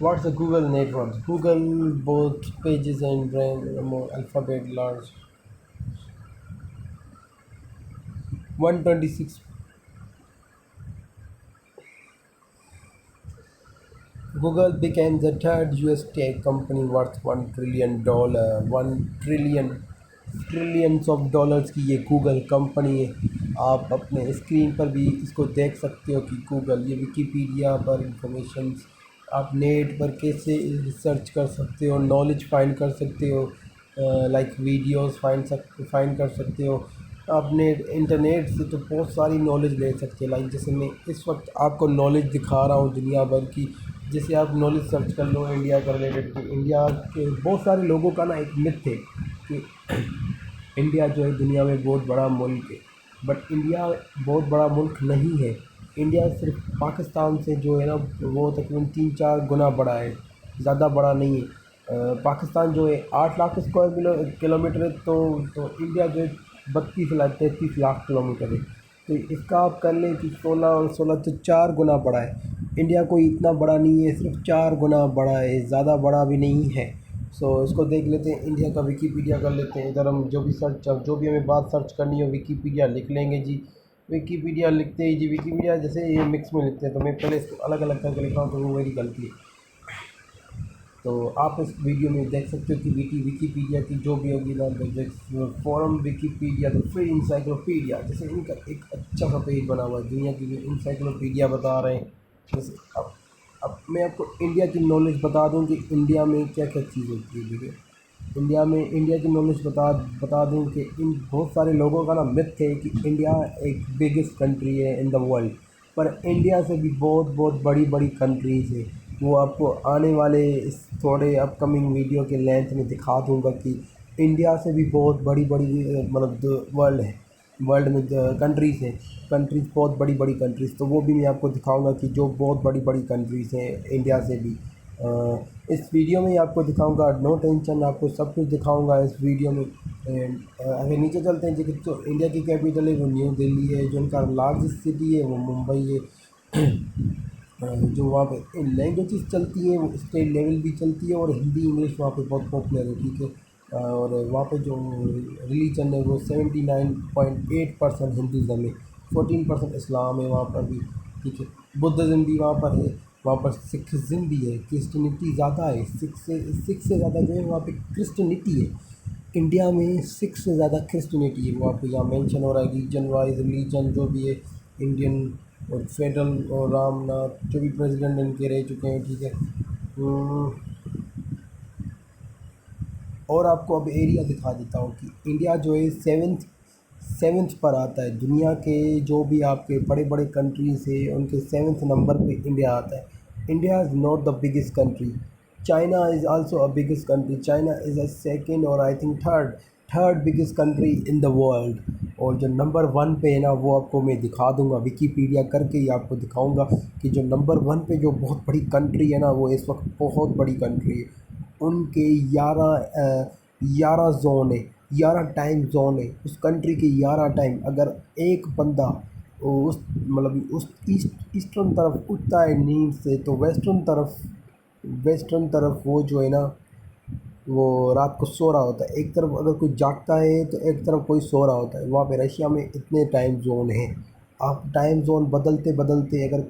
What's the Google network? Google both pages and brand more alphabet large 126. Google became the third US tech company worth $1 trillion. 1 trillion trillions of dollars की ये गूगल कंपनी है. आप अपने स्क्रीन पर भी इसको देख सकते हो कि गूगल, ये विकीपीडिया पर इंफॉर्मेशन आप नेट पर कैसे सर्च कर सकते हो, नॉलेज फाइंड कर सकते हो, लाइक वीडियोस फाइंड कर सकते हो. आप नेट इंटरनेट से तो बहुत सारी नॉलेज ले सकते हो. लाइक जैसे मैं इस वक्त आपको नॉलेज दिखा रहा हूँ दुनिया भर की. जैसे आप नॉलेज सर्च कर लो इंडिया का रिलेटेड, तो इंडिया के बहुत सारे लोगों का ना एक मिथ है कि इंडिया जो है दुनिया में बहुत बड़ा मुल्क है. बट इंडिया बहुत बड़ा मुल्क नहीं है. इंडिया सिर्फ पाकिस्तान से जो है ना वो तकरीबन 3-4 गुना बड़ा है, ज़्यादा बड़ा नहीं है. पाकिस्तान जो है 8 लाख स्क्वायर किलोमीटर है, तो इंडिया जो है 32 लाख 33 लाख किलोमीटर है. तो इसका आप कर लें कि 16 और 16 तो 4 गुना बड़ा है. इंडिया कोई इतना बड़ा नहीं है, सिर्फ 4 गुना बड़ा है, ज़्यादा बड़ा भी नहीं है. सो इसको देख लेते हैं, इंडिया का विकीपीडिया कर लेते हैं. इधर हम जो भी हमें बात सर्च करनी हो विकीपीडिया लिख लेंगे जी. विकीपीडिया लिखते ही जी, विकीपीडिया जैसे ये मिक्स में लिखते हैं तो मैं पहले इसको अलग अलग करके लिखा हूँ, तो वो मेरी गलती है. तो आप इस वीडियो में देख सकते हो कि विकीपीडिया की जो भी होगी ना, फॉरम विकीपीडिया तो फ्री इंसाइक्लोपीडिया, जैसे इनका एक अच्छा सा पेज बना हुआ है, दुनिया की इंसाइक्लोपीडिया बता रहे हैं. जैसे अब मैं आपको इंडिया की नॉलेज बता दूं कि इंडिया में क्या क्या चीज़ होती है. देखिए इंडिया की नॉलेज बता दूं कि इन बहुत सारे लोगों का ना मिथ है कि इंडिया एक बिगेस्ट कंट्री है इन द वर्ल्ड. पर इंडिया से भी बहुत बहुत बड़ी बड़ी कंट्रीज़ है. वो आपको आने वाले इस थोड़े अपकमिंग वीडियो के लेंथ में दिखा दूंगा कि इंडिया से भी बहुत बड़ी बड़ी मतलब वर्ल्ड में कंट्रीज़ हैं. कंट्रीज़ बहुत बड़ी बड़ी कंट्रीज़, तो वो भी मैं आपको दिखाऊंगा कि जो बहुत बड़ी बड़ी कंट्रीज़ हैं इंडिया से भी. इस वीडियो में ही आपको दिखाऊंगा, नो टेंशन, आपको सब कुछ दिखाऊंगा इस वीडियो में. एंड अगर नीचे चलते हैं जी, तो इंडिया की कैपिटल है वो न्यू दिल्ली है. जो उनका लार्जेस्ट सिटी है वो मुंबई है. जो वहाँ पे लैंग्वेजेस चलती हैं वो स्टेट लेवल भी चलती है, और हिंदी इंग्लिश वहाँ पे बहुत पॉपुलर है. ठीक है. और वहाँ पे जो रिलीजन है वो 79.8% हिंदुज़म है, 14% इस्लाम है वहाँ पर भी. ठीक है. बुद्धिज़्म भी वहाँ पर है. वहाँ पर सिखिज़्म भी है, क्रिश्चियनिटी ज़्यादा है. सिख से ज़्यादा जो है वहाँ पे क्रिश्चियनिटी है. इंडिया में सिख से ज़्यादा क्रिश्चियनिटी है वहाँ पे. यहाँ मेंशन हो रहा है रीजन वाइज रिलीजन जो भी है इंडियन और फेडरल और रामनाथ जो भी प्रेसिडेंट इनके रह चुके हैं. ठीक है. और आपको अब एरिया दिखा देता हूँ कि इंडिया जो है सेवेंथ पर आता है. दुनिया के जो भी आपके बड़े बड़े कंट्रीज़ है उनके 7th नंबर पे इंडिया आता है. India is not the biggest country. China is also a biggest country. China is a second और I think third biggest country in the world. और जो नंबर 1 पे है ना वो आपको मैं दिखा दूंगा, विकीपीडिया करके ही आपको दिखाऊंगा कि जो नंबर 1 पे जो बहुत बड़ी कंट्री है ना वो इस वक्त बहुत बड़ी कंट्री है. उनके 11 ज़ोन है, 11 टाइम ज़ोन है. उस कंट्री के 11 टाइम. अगर एक बंदा उस मतलब उस ईस्टर्न तरफ उठता है नींद से, तो वेस्टर्न तरफ वो जो है ना वो रात को सो रहा होता है. एक तरफ अगर कोई जागता है तो एक तरफ कोई सो रहा होता है. वहाँ पे रशिया में इतने टाइम जोन हैं. आप टाइम जोन बदलते बदलते अगर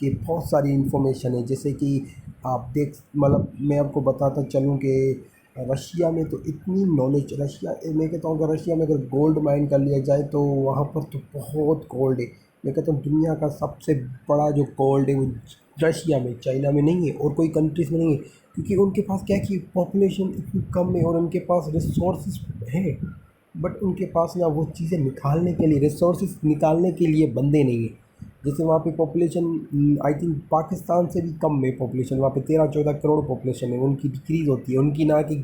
कि बहुत सारी इन्फॉर्मेशन है. जैसे कि आप देख मतलब मैं आपको बताता चलूँ कि रशिया में तो इतनी नॉलेज, रशिया मैं कहता हूँ अगर रशिया में अगर गोल्ड माइन कर लिया जाए तो वहाँ पर तो बहुत गोल्ड है. मैं कहता हूँ दुनिया का सबसे बड़ा जो गोल्ड है वो रशिया में, चाइना में नहीं है और कोई कंट्रीज़ में नहीं है, क्योंकि उनके पास क्या है कि पॉपुलेशन इतनी कम है और उनके पास रिसोर्सेज है, बट उनके पास ना वो चीज़ें निकालने के लिए, रिसोर्सेज निकालने के लिए बंदे नहीं हैं। जैसे वहाँ पे पॉपुलेशन आई थिंक पाकिस्तान से भी कम है पॉपुलेशन, वहाँ पे 13-14 करोड़ पॉपुलेशन है, उनकी डिक्रीज़ होती है, उनकी ना कि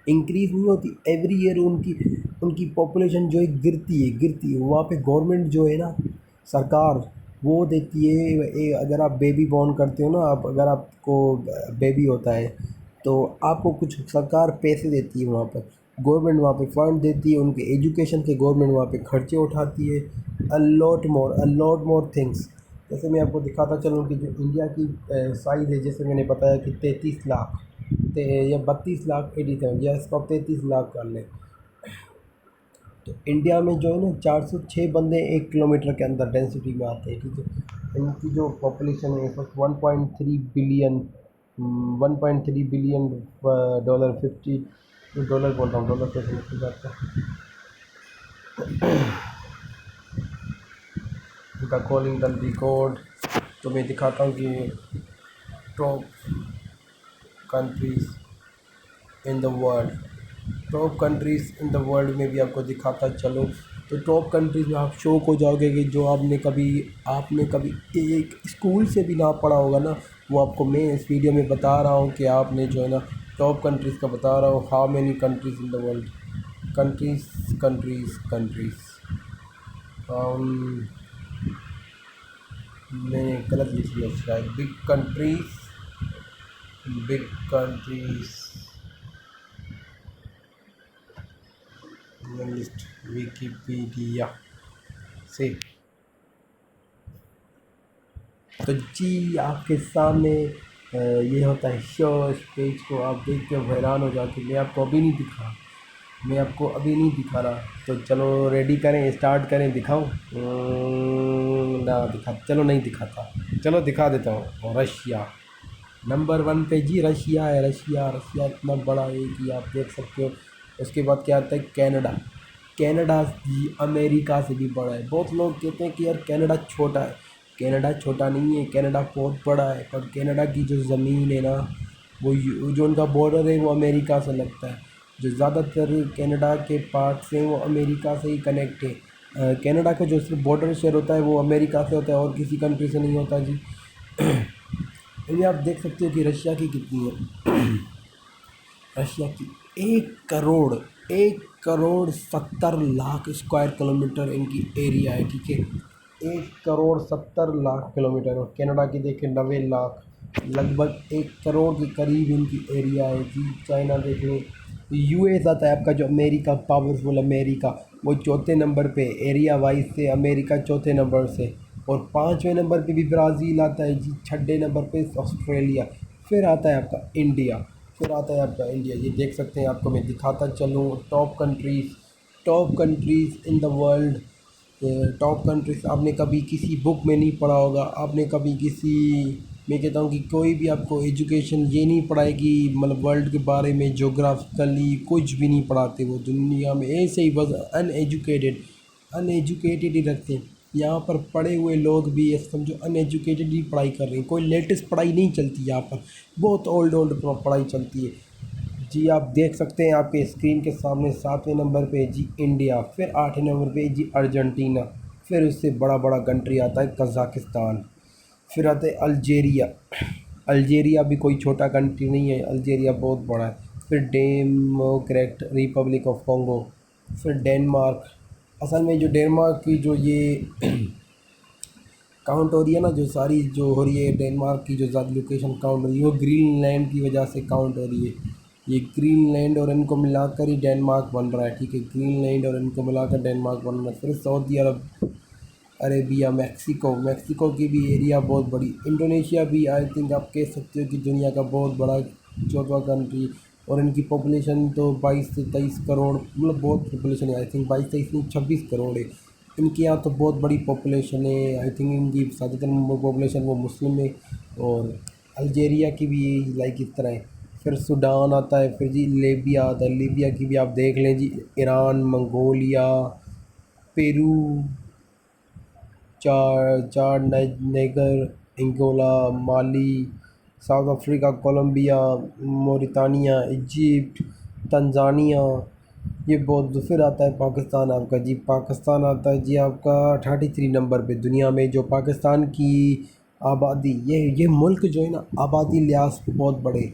इंक्रीज़ नहीं होती, एवरी ईयर उनकी उनकी पॉपुलेशन जो है गिरती है। वहाँ पे गवर्नमेंट जो है ना, सरकार, वो देती है अगर आप बेबी बॉर्न करते हो ना, आप अगर आपको बेबी होता है तो आपको कुछ सरकार पैसे देती है, वहाँ पर गवर्नमेंट वहाँ पे फंड देती है, उनके एजुकेशन के गवर्नमेंट वहाँ पे खर्चे उठाती है, अ लॉट मोर थिंग्स। जैसे मैं आपको दिखाता चलूँ कि जो इंडिया की साइज़ है, जैसे मैंने बताया कि 33 लाख या 32 लाख 87, या इसको आप 33 लाख कर लें, तो इंडिया में जो है ना 406 बंदे 1 किलोमीटर के अंदर डेंसिटी में आते हैं, ठीक है। इनकी जो पॉपुलेशन है इस वक्त 1.3 बिलियन, 1.3 बिलियन डॉलर, 50 डॉलर बोल रहा हूँ, डॉलर पे समझ की बात है। उनका कॉलिंग द रिकॉर्ड, तो मैं दिखाता हूँ कि top countries in the world, top countries in the world में भी आपको दिखाता चलो। तो टॉप कंट्रीज़ में आप शौक हो जाओगे कि जो आपने कभी एक स्कूल से भी ना पढ़ा होगा ना, वो आपको मैं इस वीडियो में बता रहा हूँ कि आपने जो है ना टॉप कंट्रीज़ का बता रहा हूँ, how many countries in the world, countries countries countries, मैंने गलत लिख लिया शायद, बिग कंट्रीज़ लिस्ट विकिपीडिया से। तो जी आपके सामने ये होता है शो, इस पेज को आप देख के हैरान हो जाते, मैं आपको अभी नहीं दिखा रहा। तो चलो रेडी करें, स्टार्ट करें, दिखाओ। ना दिखा, चलो नहीं दिखाता, चलो दिखा देता हूँ। रशिया नंबर 1 पे जी, रशिया है। रशिया रशिया इतना बड़ा है कि आप देख सकते हो। उसके बाद क्या आता है, कनाडा। कनाडा जी अमेरिका से भी बड़ा है। बहुत लोग कहते हैं कि यार कनाडा छोटा है, कनाडा छोटा नहीं है, कनाडा बहुत बड़ा है। पर कनाडा की जो ज़मीन है ना, जो उनका बॉर्डर है वो अमेरिका से लगता है। जो ज़्यादातर कनाडा के पार्ट्स हैं वो अमेरिका से ही कनेक्ट है। कनाडा का जो सिर्फ बॉर्डर शेयर होता है वो अमेरिका से होता है, और किसी कंट्री से नहीं होता जी। ये आप देख सकते हो कि रशिया की कितनी है। रशिया की 1 करोड़ 70 लाख स्क्वायर किलोमीटर इनकी एरिया है, ठीक है। 1 करोड़ 70 लाख किलोमीटर, और कनाडा की देखें 90 लाख, लगभग 1 करोड़ के करीब इनकी एरिया है जी। चाइना देख लो, यूएस आता है आपका, जो अमेरिका, पावरफुल अमेरिका, वो चौथे नंबर पे एरिया वाइज से, अमेरिका चौथे नंबर से, और 5वें नंबर पे भी ब्राज़ील आता है जी, 6 नंबर पे ऑस्ट्रेलिया, फिर आता है आपका इंडिया, ये देख सकते हैं। आपको मैं दिखाता चलूँ top countries in the world. Top countries आपने कभी किसी बुक में नहीं पढ़ा होगा, आपने कभी किसी, मैं कहता हूँ कि कोई भी आपको एजुकेशन ये नहीं पढ़ाएगी, मतलब वर्ल्ड के बारे में जोग्राफिकली कुछ भी नहीं पढ़ाते वो दुनिया में, ऐसे ही बस अनएजुकेटेड ही रखते हैं। यहाँ पर पढ़े हुए लोग भी ये समझो अनएजुकेटेड ही पढ़ाई कर रहे हैं, कोई लेटेस्ट पढ़ाई नहीं चलती यहाँ पर, बहुत ओल्ड ओल्ड पढ़ाई चलती है जी। आप देख सकते हैं आपके स्क्रीन के सामने 7वें नंबर पे जी इंडिया, फिर 8वें नंबर पे जी अर्जेंटीना, फिर उससे बड़ा बड़ा कंट्री आता है कज़ाकिस्तान, फिर आता है अल्जेरिया। अल्जेरिया भी कोई छोटा कंट्री नहीं है, अल्जेरिया बहुत बड़ा है। फिर डेमोक्रेट रिपब्लिक ऑफ कॉन्गो, फिर डेनमार्क। असल में जो डेनमार्क की जो ये काउंट हो रही है ना, जो सारी जो हो रही है डेनमार्क की जो ज़्यादा लोकेशन काउंट हो रही है, वो ग्रीनलैंड की वजह से काउंट हो रही है। ये ग्रीनलैंड और इनको मिलाकर ही डेनमार्क बन रहा है, ठीक है। ग्रीनलैंड और इनको मिलाकर डेनमार्क बन रहा है। फिर सऊदी अरेबिया, मैक्सिको की भी एरिया बहुत बड़ी। इंडोनेशिया भी आई थिंक आप कह सकते हो कि दुनिया का बहुत बड़ा चौथा कंट्री, और इनकी पॉपुलेशन तो 22 से 23 करोड़, मतलब बहुत पॉपुलेशन है। आई थिंक 22 23 नहीं, 26 करोड़ है इनके यहाँ। तो बहुत बड़ी पॉपुलेशन है। आई थिंक इनकी ज़्यादातर पॉपुलेशन वो मुस्लिम है। और अल्जेरिया की भी लाइक इस तरह है। फिर सूडान आता है, फिर जी लीबिया आता है। लीबिया की भी आप देख लें जी, ईरान, मंगोलिया, पेरू, चार Niger, Angola, Mali, South Africa, Colombia, Mauritania, Egypt, Tanzania. ये बहुत फिर आता है पाकिस्तान आपका जी। पाकिस्तान आता है जी आपका 33 नंबर पे दुनिया में। जो पाकिस्तान की आबादी, ये मुल्क जो है ना, आबादी लिहाज से बहुत बड़े।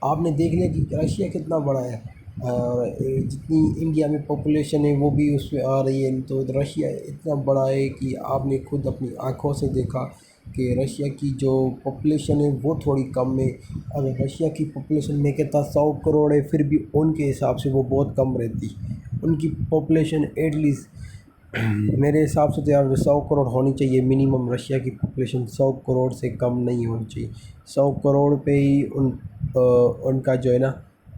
आपने देख लिया कि रशिया कितना बड़ा है, और जितनी इंडिया में पॉपुलेशन है वो भी उसमें आ रही है। तो रशिया इतना बड़ा है कि आपने खुद अपनी आँखों से देखा कि रशिया की जो पॉपुलेशन है वो थोड़ी कम है। अगर रशिया की पॉपुलेशन मैं कहता 100 करोड़ है, फिर भी उनके हिसाब से वो बहुत कम रहती। उनकी पॉपुलेशन एटलीस्ट मेरे हिसाब से तो यार 100 करोड़ होनी चाहिए मिनिमम। रशिया की पॉपुलेशन 100 करोड़ से कम नहीं होनी चाहिए। 100 करोड़ पे ही उनका जो है ना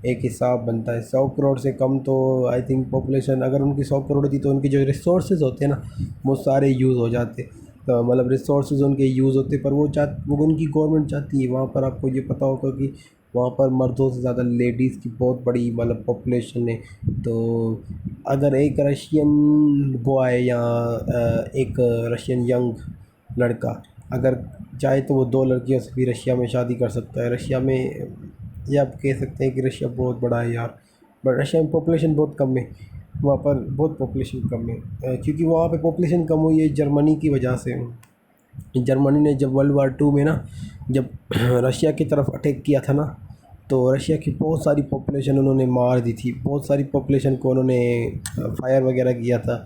एक हिसाब बनता है। 100 करोड़ से कम तो आई थिंक पॉपुलेशन अगर उनकी 100 करोड़ थी तो उनके जो रिसोर्सेज होते हैं ना वो सारे यूज़ हो जाते। तो मतलब रिसोर्सेज उनके यूज़ होते, पर वो उनकी गवर्नमेंट चाहती है वहाँ पर। आपको ये पता होगा कि वहाँ पर मर्दों से ज़्यादा लेडीज़ की बहुत बड़ी मतलब पॉपुलेशन है। तो अगर एक रशियन बॉय या एक रशियन यंग लड़का अगर चाहे तो वो 2 लड़कियों से भी रशिया में शादी कर सकता है। रशिया में ये आप कह सकते हैं कि रशिया बहुत बड़ा है यार, बट रशिया में पॉपुलेशन बहुत कम है। वहाँ पर बहुत पॉपुलेशन कम है, क्योंकि वहाँ पे पॉपुलेशन कम हुई है जर्मनी की वजह से। जर्मनी ने जब वर्ल्ड war 2 में ना, जब रशिया की तरफ अटैक किया था ना, तो रशिया की बहुत सारी पॉपुलेशन उन्होंने मार दी थी। बहुत सारी पॉपुलेशन को उन्होंने फायर वगैरह किया था।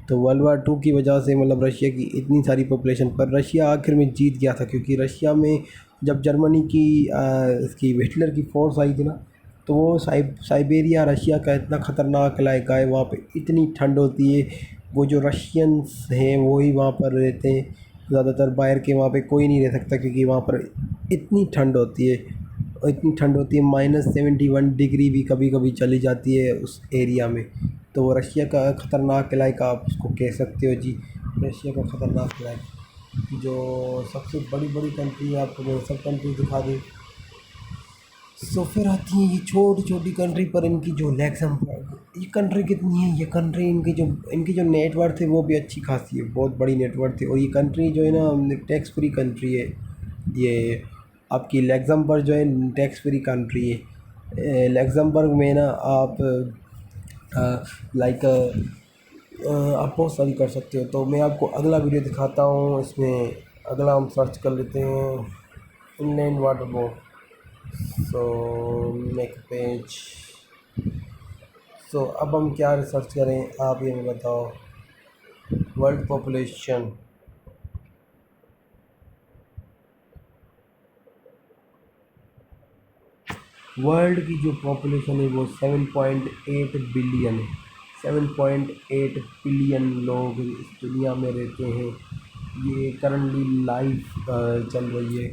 तो वर्ल्ड war 2 की वजह से मतलब रशिया की इतनी सारी पॉपुलेशन, पर रशिया आखिर में जीत गया था। क्योंकि रशिया में जब जर्मनी की इसकी हिटलर की फ़ोर्स आई थी ना, तो वो साइबेरिया रशिया का इतना ख़तरनाक इलाका है। वहाँ पे इतनी ठंड होती है। वो जो रशियंस हैं वही वहाँ पर रहते हैं ज़्यादातर। बाहर के वहाँ पे कोई नहीं रह सकता, क्योंकि वहाँ पर इतनी ठंड होती है। इतनी ठंड होती है -71 डिग्री भी कभी कभी चली जाती है उस एरिया में। तो वो रशिया का ख़तरनाक इलाका आप उसको कह सकते हो जी। रशिया का ख़तरनाक इलाका। जो सबसे बड़ी बड़ी कंट्री है, आपको मैं सब कंट्री दिखा दूँ। सो फिर आती है ये छोटी छोटी कंट्री, पर इनकी जो ये कंट्री कितनी है, ये कंट्री इनकी जो नेटवर्थ है वो भी अच्छी खासी है, बहुत बड़ी नेटवर्थ है। और ये कंट्री जो है ना टैक्स फ्री कंट्री है। ये आपकी लग्जमबर्ग जो है टैक्स फ्री कंट्री है। लग्जमबर्ग में ना आप लाइक आप बहुत सारी कर सकते हो। तो मैं आपको अगला वीडियो दिखाता हूँ। इसमें अगला हम सर्च कर लेते हैं inland water board. So make page. So अब हम क्या रिसर्च करें, आप ये हमें बताओ। वर्ल्ड पॉपुलेशन, वर्ल्ड की जो पॉपुलेशन है वो 7.8 बिलियन है। 7.8 बिलियन लोग इस दुनिया में रहते हैं। ये करंटली लाइव चल रही है।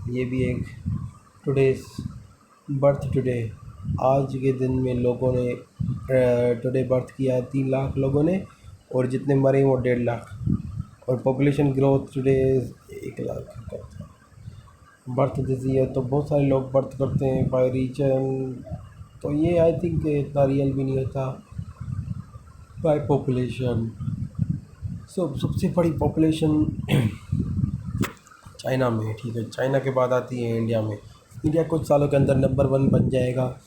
ये भी एक टुडेस बर्थ टुडे, आज के दिन में लोगों ने टुडे बर्थ किया 3 लाख लोगों ने, और जितने मरे वो 1.5 लाख। और पॉपुलेशन ग्रोथ टुडे 1 लाख का बर्थ दिस ईयर। तो बहुत सारे लोग बर्थ करते हैं बाय रीजन। तो ये आई थिंक इतना रियल भी नहीं होता बाय पॉपुलेशन। सबसे बड़ी पॉपुलेशन चाइना में है, ठीक है। चाइना के बाद आती है इंडिया में। इंडिया कुछ सालों के अंदर नंबर 1 बन जाएगा।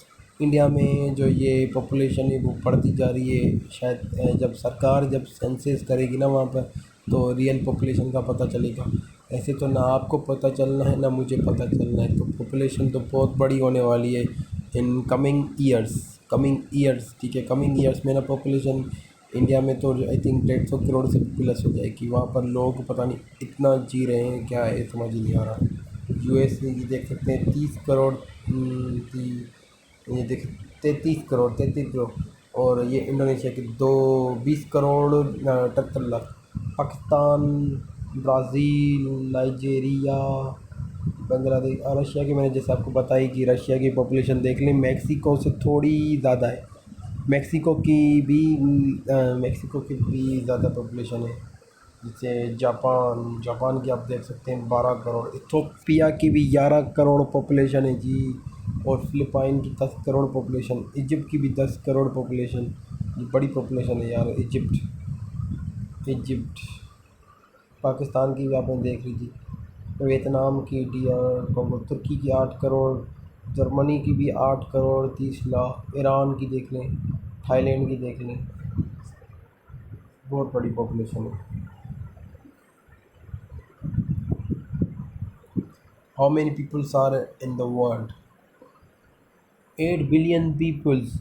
इंडिया में जो ये पॉपुलेशन है वो बढ़ती जा रही है। शायद जब सरकार जब सेंसस करेगी ना वहाँ पर, तो रियल पॉपुलेशन का पता चलेगा। ऐसे तो ना आपको पता चलना है ना मुझे पता चलना है। तो पॉपुलेशन तो बहुत बड़ी होने वाली है इन कमिंग ईयर्स, ठीक है। कमिंग ईयर्स में ना पॉपुलेशन इंडिया में तो आई थिंक 150 करोड़ से प्लस हो जाएगी। वहाँ पर लोग पता नहीं इतना जी रहे हैं क्या है, समझ ही नहीं आ रहा। यूएस की देख सकते हैं 30 करोड़, ये देख 33 करोड़। और ये इंडोनेशिया की 20 करोड़ 73 लाख। पाकिस्तान, ब्राज़ील, नाइजेरिया, बांग्लादेश और रशिया की मैंने जैसे आपको बताई कि रशिया की पॉपुलेशन देख लें, मैक्सिको से थोड़ी ज़्यादा है। मैक्सिको की भी ज़्यादा पॉपुलेशन है। जैसे जापान की आप देख सकते हैं 12 करोड़। इथोपिया की भी 11 करोड़ पॉपुलेशन है जी। और फिलिपाइन की 10 करोड़ पॉपुलेशन। इजिप्ट की भी 10 करोड़ पॉपुलेशन। ये बड़ी पॉपुलेशन है यार इजिप्ट। पाकिस्तान की भी आपने देख लीजिए, वियतनाम की, कॉन्गो, तुर्की की 8 करोड़, जर्मनी की भी 8 करोड़ 30 लाख, ईरान की देख लें, थाईलैंड की देख लें, बहुत बड़ी पॉपुलेशन है। How many peoples are in the world? 8 billion peoples.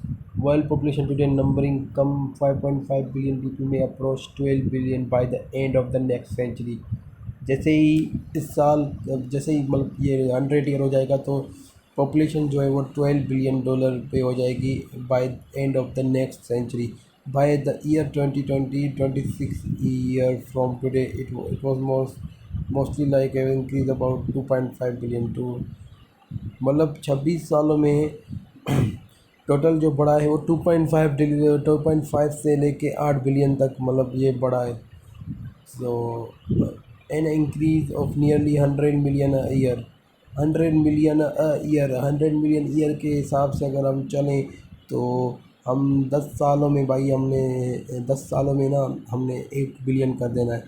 World population today numbering come 5.5 billion people may approach 12 billion by the end of the next century. जैसे ही इस साल, जैसे ही मतलब ये 100 ईयर हो जाएगा तो पॉपुलेशन जो है वो 12 बिलियन डॉलर पे हो जाएगी by end of the next century. By the year 2020 26 year from today it was mostly like increase about 2.5 billion to, मतलब 26 सालों में टोटल जो बढ़ा है वो 2.5 से लेके 8 बिलियन तक, मतलब ये बढ़ा है। So an increase of nearly 100 million a year. 100 million के हिसाब से अगर हम चलें तो हम 10 सालों में, भाई हमने 10 सालों में ना हमने 1 बिलियन कर देना है।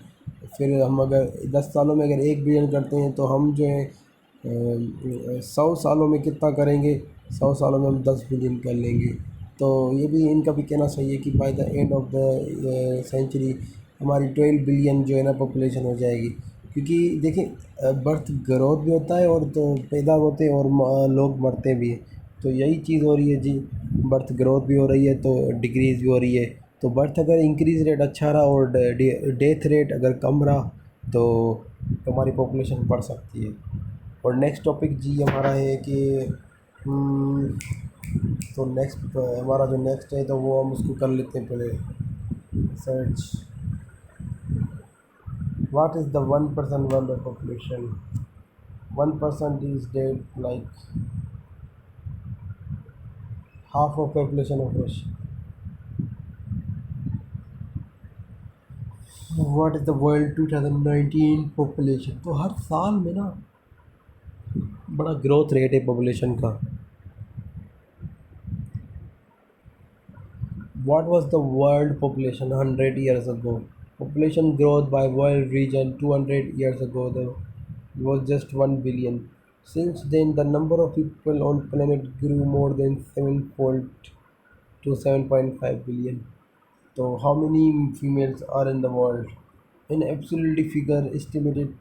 फिर हम अगर 10 सालों में अगर 1 बिलियन करते हैं तो हम जो है 100 सालों में कितना करेंगे? 100 सालों में हम 10 बिलियन कर लेंगे। तो ये भी इनका भी कहना सही है कि by the end of the century हमारी 12 बिलियन जो है ना पॉपुलेशन हो जाएगी। क्योंकि देखिए बर्थ ग्रोथ भी होता है और तो पैदा होते हैं और लोग मरते भी हैं। तो यही चीज़ हो रही है जी, बर्थ ग्रोथ भी हो रही है तो डिक्रीज़ भी हो रही है। तो बर्थ अगर इंक्रीज़ रेट अच्छा रहा और डेथ रेट अगर कम रहा तो हमारी पॉपुलेशन बढ़ सकती है। और नेक्स्ट टॉपिक जी हमारा है कि हम्म, तो नेक्स्ट हमारा जो नेक्स्ट है तो वो हम उसको कर लेते हैं पहले search. What is the 1% world population? 1% is dead like half of population of Russia. What is the world 2019 population? तो हर साल में ना बड़ा ग्रोथ रेट है पॉपुलेशन का। What was the world population 100 years ago? Population growth by world region 200 years ago was just 1 billion. Since then, the number of people on planet grew more than sevenfold to 7.5 billion. So, how many females are in the world? In absolute figure, estimated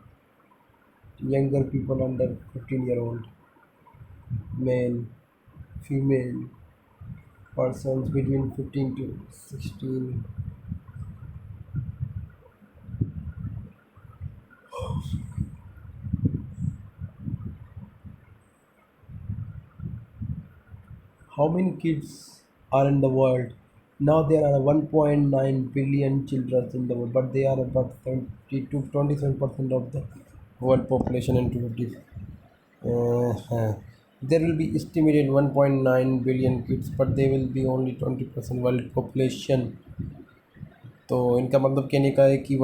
younger people under 15-year-old, male, female, persons between 15 to 16. How many kids are in the world? Now there are 1.9 billion children in the world, but they are about 70 to 27% of the world population in 2050. There will be estimated 1.9 billion kids, but they will be only 20% world population. तो इनका मतलब कहने का है कि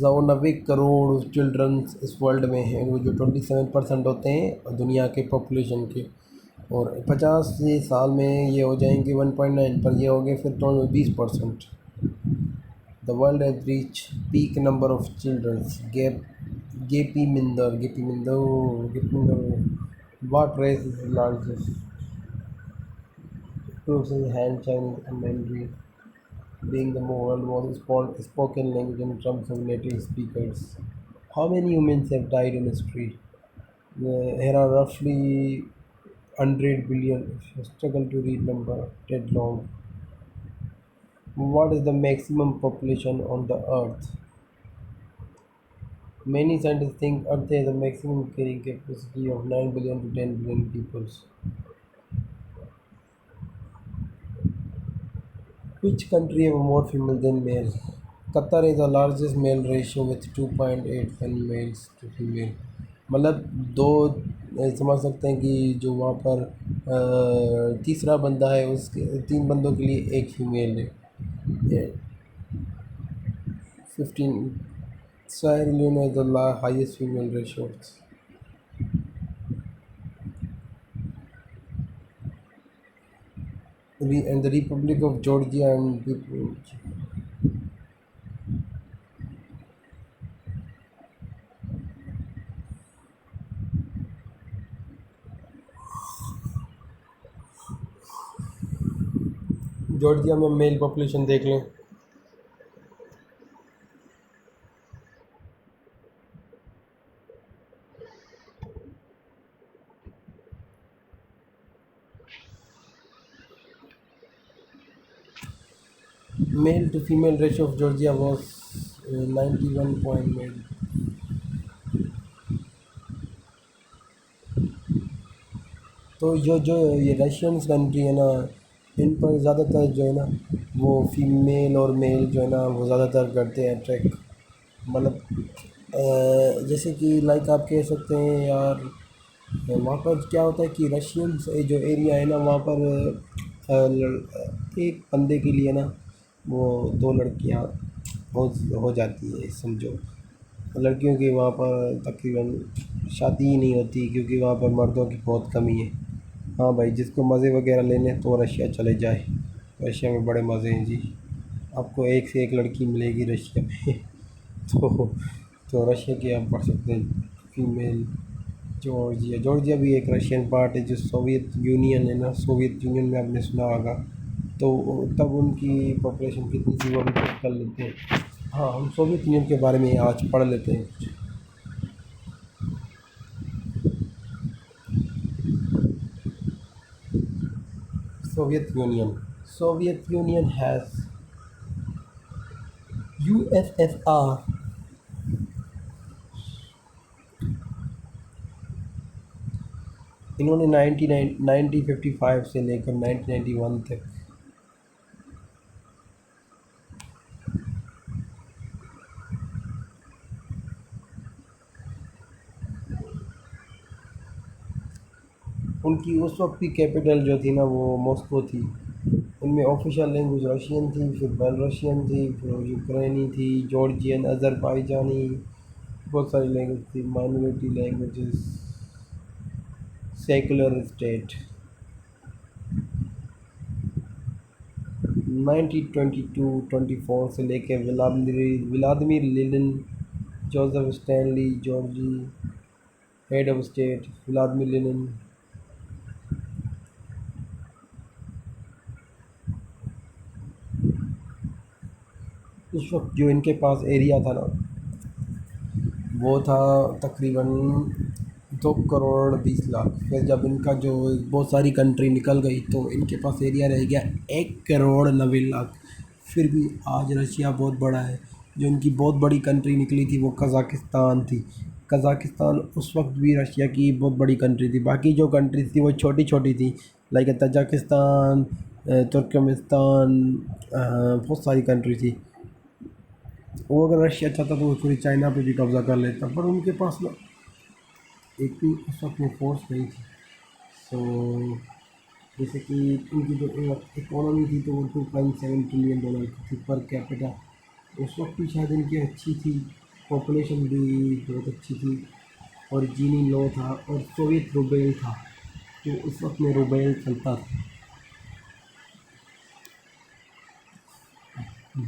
90 crore children's इस world में हैं, वो जो 27% होते हैं दुनिया के पॉपुलेशन के। और 50 साल में ये हो जाएंगे 1.9, पर ये हो गए फिर तो 20%। The world has reach peak number of childrens. Gapminder what race is largest? proves his hand Chinese and Mandarin being the more most spoken language in terms of native speakers. How many humans have died in history? Here are roughly 100 billion. If you struggle to read number that long. What is the maximum population on the earth? Many scientists think Earth has a maximum carrying capacity of 9 billion to 10 billion people. Which country have more female than male? Qatar is the largest male ratio with 2.8 males to female. मतलब दो समझ सकते हैं कि जो वहाँ पर तीसरा बंदा है उसके 3 बंदों के लिए एक फीमेल है। 15 Sierra Leone has the highest female ratio. And the Republic of Georgia and Georgia में मेल पॉपुलेशन देख लें। Male to female ratio of Georgia was 91 point male. तो जो जो ये रशियंस कंट्री है ना, इन पर ज़्यादातर जो है ना वो फीमेल और मेल जो है ना वो ज़्यादातर करते हैं अट्रैक्ट। मतलब जैसे कि लाइक आप कह सकते हैं यार, वहाँ पर क्या होता है कि रशियंस जो एरिया है ना वहाँ पर एक बंदे के लिए ना वो दो लड़कियाँ हो हो जाती है समझो। लड़कियों की वहाँ पर तकरीबन शादी ही नहीं होती क्योंकि वहाँ पर मर्दों की बहुत कमी है। हाँ भाई, जिसको मज़े वगैरह लेने तो रशिया चले जाए। रशिया में बड़े मज़े हैं जी। आपको एक से एक लड़की मिलेगी रशिया में। तो रशिया की आप पढ़ सकते हैं फीमेल। जॉर्जिया, जॉर्जिया भी एक रशियन पार्ट है जो सोवियत यूनियन है ना, सोवियत यूनियन में आपने सुना होगा। तो तब उनकी पॉपुलेशन कितनी थी वो भी चेक कर लेते हैं। हाँ, हम सोवियत यूनियन के बारे में आज पढ़ लेते हैं कुछ। Soviet union, Soviet union has USSR. इन्होंने 1955 से लेकर 1991 तक उनकी उस वक्त की कैपिटल जो थी ना वो मॉस्को थी। उनमें ऑफिशियल लैंग्वेज रशियन थी, फिर बेल रशियन थी, फिर यूक्रेनी थी, जॉर्जियन, अज़रबाईजानी, बहुत सारी लैंग्वेज थी, माइनॉरिटी लैंग्वेजेस। Secular state. 1922-24 से लेके Vladimir Lenin, Joseph Stanley, Georgy head of state Vladimir Lenin. उस वक्त जो इनके पास एरिया था ना वो था तकरीबन 2 करोड़ 20 लाख। फिर जब इनका जो बहुत सारी कंट्री निकल गई तो इनके पास एरिया रह गया 1 करोड़ 90 लाख। फिर भी आज रशिया बहुत बड़ा है। जो इनकी बहुत बड़ी कंट्री निकली थी वो कज़ाकिस्तान थी। कज़ाकिस्तान उस वक्त भी रशिया की बहुत बड़ी कंट्री थी। बाकी जो कंट्रीज थी वो छोटी छोटी थी, लाइक तजाकिस्तान, तुर्कमेनिस्तान, बहुत सारी कंट्री थी। वो अगर रशिया चाहता तो वो पूरी चाइना पे भी कब्ज़ा कर लेता, पर उनके पास ना एक भी उस वक्त में फोर्स नहीं थी। सो जैसे कि उनकी जो इकोनॉमी थी तो वो $2.7 ट्रिलियन की थी पर कैपिटा। उस वक्त भी शायद इनकी अच्छी थी, पॉपुलेशन भी बहुत अच्छी थी, और जीनी लो था, और सोवियत रूबेल था तो उस वक्त में रूबेल चलता था।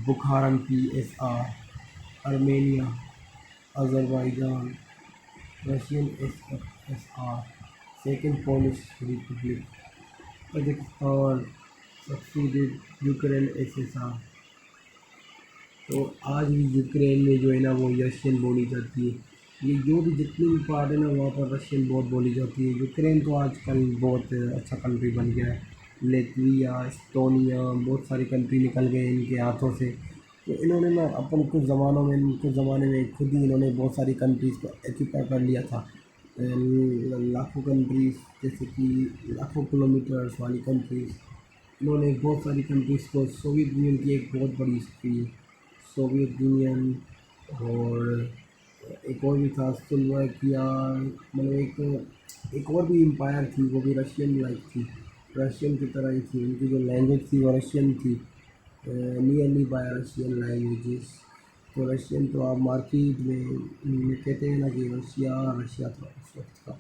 बुखारन PSR, Armenia, Azerbaijan, Russian SFSR, second Polish Republic, Kazakhstan, succeeded Ukraine SSR। तो आज भी यूक्रेन में जो है ना वो रशियन बोली जाती है। ये जो भी जितने भी पार्ट है ना वहाँ पर रशियन बहुत बोली जाती है। यूक्रेन तो आजकल बहुत अच्छा कंट्री बन गया है। लेटविया, एस्टोनिया, बहुत सारी कंट्री निकल गए इनके हाथों से। तो इन्होंने ना अपन कुछ ज़माने में खुद ही इन्होंने बहुत सारी कंट्रीज़ को एक्यूपाई कर लिया था। लाखों कंट्रीज़, जैसे कि लाखों किलोमीटर्स वाली कंट्रीज़। इन्होंने बहुत सारी कंट्रीज़ को, सोवियत यूनियन की एक बहुत बड़ी हिस्ट्री है सोवियत यूनियन। और एक और भी था स्लोवाकिया, मतलब एक और भी एम्पायर थी, वो भी रशियन लाइक थी, रशियन की तरह ही थी। उनकी जो लैंग्वेज थी वो रशियन थी, नियरली बाय रशियन लैंग्वेजेस। तो रशियन तो आप मार्केट में कहते हैं ना कि रशिया रशिया था उस वक्त का।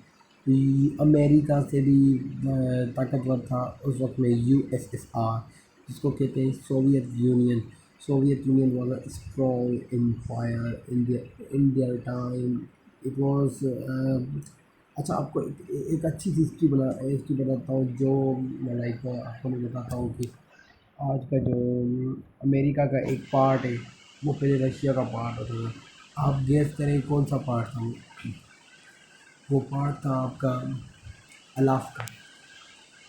अमेरिका से भी ताकतवर था उस वक्त में USSR, जिसको कहते हैं Soviet union. Soviet Union was a strong empire in their time. It was अच्छा, आपको एक अच्छी सी हिस्ट्री बताता हूँ जो मैं लाइक आपको मैं बताता हूँ कि आज का जो अमेरिका का एक पार्ट है वो पहले रशिया का पार्ट होता था। आप गेस करें कौन सा पार्ट था वो पार्ट था आपका Alaska.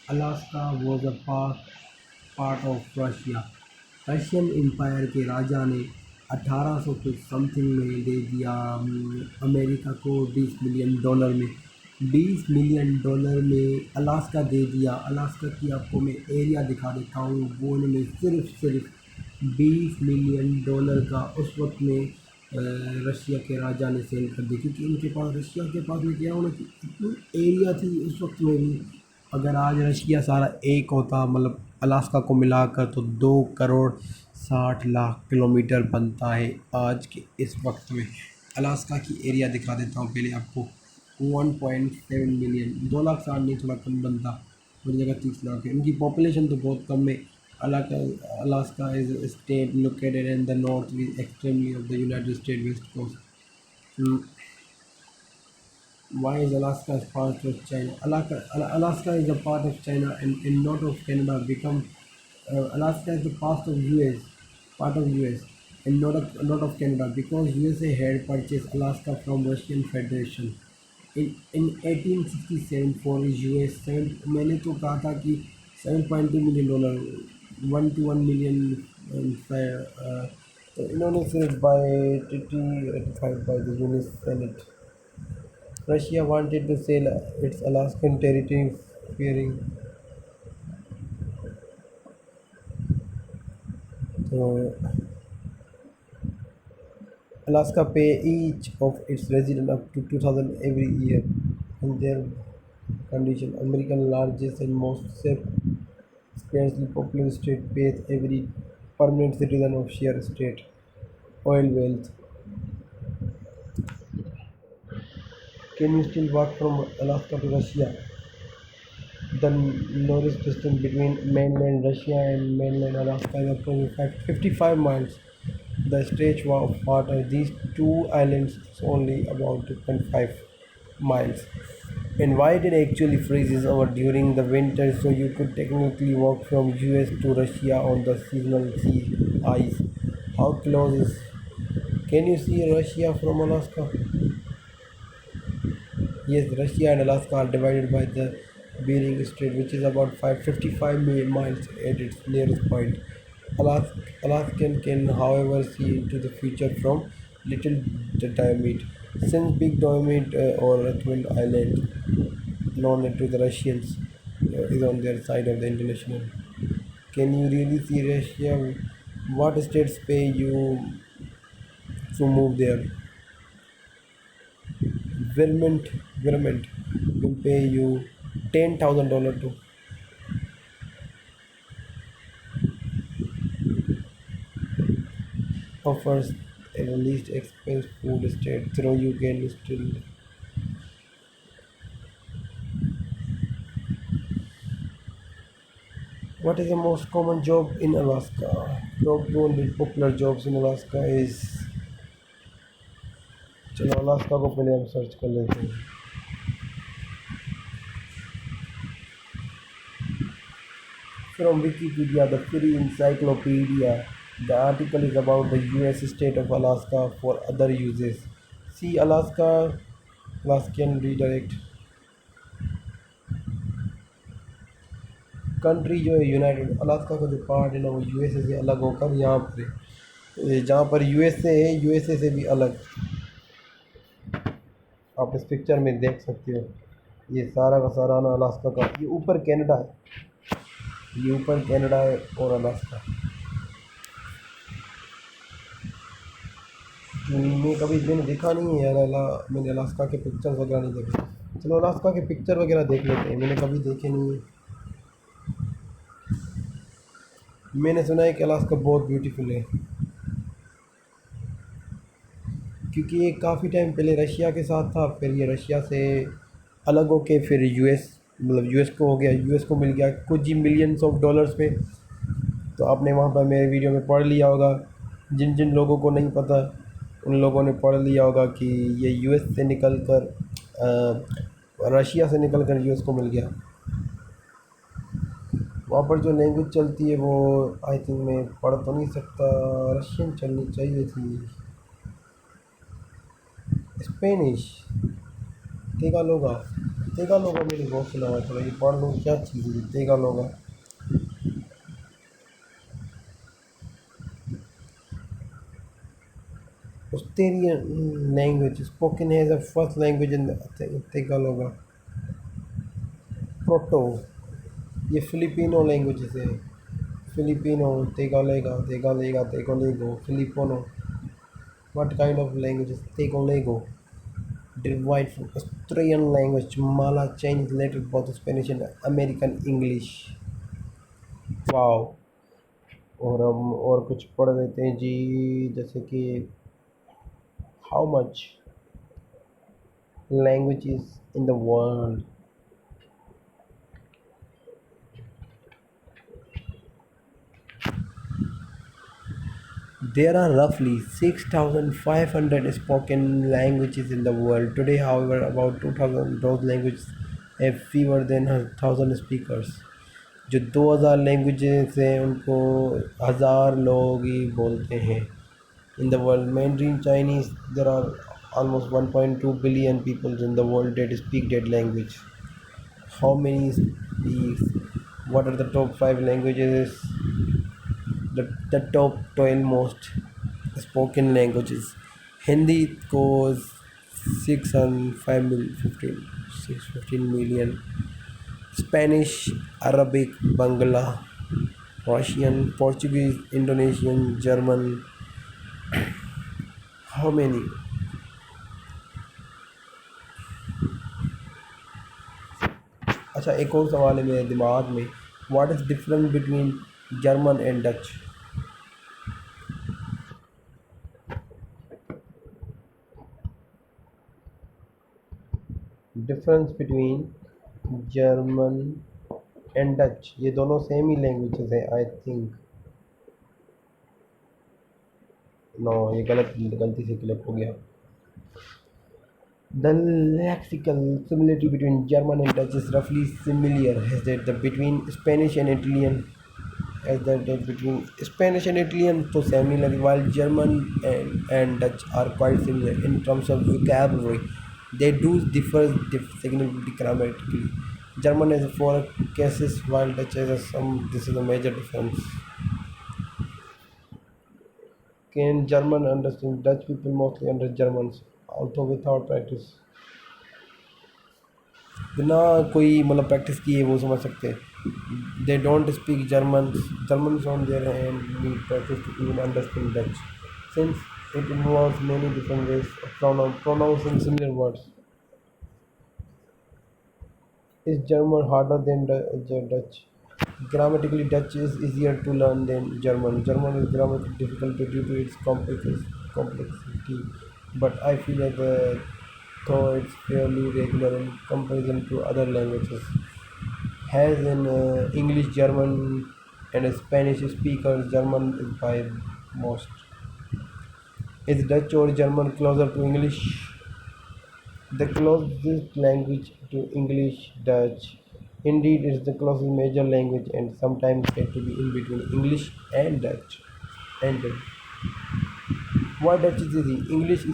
Alaska was a part of Russia. Russian empire के राजा ने 1800 कुछ समथिंग में दे दिया अमेरिका को $20 मिलियन में। $20 मिलियन में अलास्का दे दिया। अलास्का की आपको मैं एरिया दिखा देता हूँ। वो उन्होंने सिर्फ $20 मिलियन का उस वक्त में रशिया के राजा ने सेल कर दी, क्योंकि इनके पास रशिया के पास में क्या होना कि इतनी एरिया थी उस वक्त में भी। अगर आज रशिया सारा एक होता, मतलब अलास्का को मिलाकर, तो 2 करोड़ 60 लाख किलोमीटर बनता है आज के इस वक्त में। अलास्का की एरिया दिखा देता हूँ पहले आपको। 1.7 मिलियन, 2 लाख 60 नहीं, थोड़ा कम बनता, बड़ी जगह 30 लाख है। इनकी पॉपुलेशन तो बहुत कम है। Alaska is a state located in the northeast extremely of the United States West Coast. Mm, Why is Alaska as part of China? Alaska is a part of China and not of Canada. Alaska is the part of US, and not of Canada, because USA had purchased Alaska from Russian Federation. In 1867 for US 7, मैंने तो कहा था कि $7.2 million, 1 to 1 million, तो इन्होंने सिर्फ by treaty ratified by the US Senate. Russia wanted to sell its Alaskan territory, fearing so Alaska pay each of its residents up to 2,000 every year in their condition. American largest and most sparsely populated state pays every permanent citizen of share state oil wealth. Can you still walk from Alaska to Russia? The northern distance between mainland Russia and mainland Alaska is approximately 55 miles. The stretch of water these two islands is only about 2.5 miles. And why it actually freezes over during the winter, so you could technically walk from US to Russia on the seasonal sea ice. How close is? Can you see Russia from Alaska? Yes, Russia and Alaska are divided by the Bering Strait, which is about 555 miles at its nearest point. Alaskan can, however, see into the future from Little Diomede, since Big Diomede or Rathmund Island, known to the Russians, is on their side of the international. Can you really see Russia? What states pay you to move there? Vermont, Vermont will pay you $10,000 to offers a least expense food state, through you can still. What is the most common job in Alaska? Top 200 popular jobs in Alaska is. चलो Alaska को पहले हम search कर लेते हैं. From Wikipedia, the free encyclopedia, the article is about the US state of Alaska for other uses. See Alaskan redirect. Country जो है United, Alaska का जो पार्ट है ना वो यूएसए से अलग होकर यहाँ पर है, जहाँ पर यूएसए है यूएसए से भी अलग. आप इस पिक्चर में देख सकते हो, ये सारा का सारा ना अलास्का का, ये ऊपर कनाडा है, ये ऊपर कनाडा है और अलास्का. मैंने देखा नहीं है यार, मैंने अलास्का के पिक्चर्स वगैरह नहीं देखे. चलो अलास्का के पिक्चर वगैरह देख लेते हैं, मैंने कभी देखे नहीं है. मैंने सुना है कि अलास्का बहुत ब्यूटीफुल है, क्योंकि ये काफ़ी टाइम पहले रशिया के साथ था, फिर ये रशिया से अलग होके फिर यूएस, मतलब यूएस को हो गया, यूएस को मिल गया कुछ ही मिलियंस ऑफ डॉलर्स पे. तो आपने वहाँ पर मेरे वीडियो में पढ़ लिया होगा, जिन जिन लोगों को नहीं पता उन लोगों ने पढ़ लिया होगा कि ये यूएस से निकल कर रशिया से निकल कर यूएस को मिल गया. वहाँ पर जो लैंग्वेज चलती है वो आई थिंक मैं पढ़ तो नहीं सकता, रशियन चलनी चाहिए थी, स्पेनिश, तेगालोगा। तेगालोगा मैंने बहुत सुना हुआ है, थोड़ा ये पढ़ लूँ, क्या चीज़ है तेगालोगा। Australian language spoken as a first language in Tagalog. Proto, ये फिलिपिनो लैंग्वेजेस है, Filipino, तेगालेगा, तेगालेगा, तेगोलेगो, फिलिपोनो। What kind of language is Tegolego? Derived from Australian language, Mala, Chinese, later both Spanish and American English. Wow. और हम और कुछ पढ़ लेते हैं जी, जैसे कि how much languages in the world. There are roughly 6,500 spoken languages in the world. Today, however, about 2,000 those languages have fewer than 1,000 speakers. जो 2,000 लैंग्वेजेस हैं उनको 1,000 लोग ही बोलते हैं. In the world, Mandarin Chinese, there are almost 1.2 billion people in the world that speak that language. How many speaks? What are the top 5 languages? The top 12 most spoken languages. Hindi goes 6 and 5 mil, 15, 6, 15 million. Spanish, Arabic, Bangla, Russian, Portuguese, Indonesian, German. How many? अच्छा, एक और सवाल है मेरे दिमाग में. What is different between German and Dutch? Difference between German and Dutch, ये दोनों सेम ही लैंग्वेजेस हैं आई थिंक. नो, ये गलती से क्लिक हो गया. The lexical similarity between German and Dutch is roughly similar as that the between Spanish and Italian, as that between Spanish and Italian तो same ही लगे, while German and Dutch are quite similar in terms of vocabulary. They do differ significantly grammatically. German has 4 cases while Dutch has some. This is a major difference. Can German understand? Dutch people mostly understand Germans, although without practice. बिना कोई मतलब practice किए वो समझ सकते हैं. They don't speak German on their hand need practice to even understand Dutch since it involves many different ways of pronouncing similar words. Is German harder than Dutch? Grammatically, Dutch is easier to learn than German. German is grammatically difficult due to its complexity, but I feel like though it's fairly regular in comparison to other languages. Has in English, German, and a Spanish speaker, German is by most. Is Dutch or German closer to English? The closest language to English, Dutch. Indeed, it's the closest major language and sometimes said to be in between English and Dutch. And why Dutch is easy? English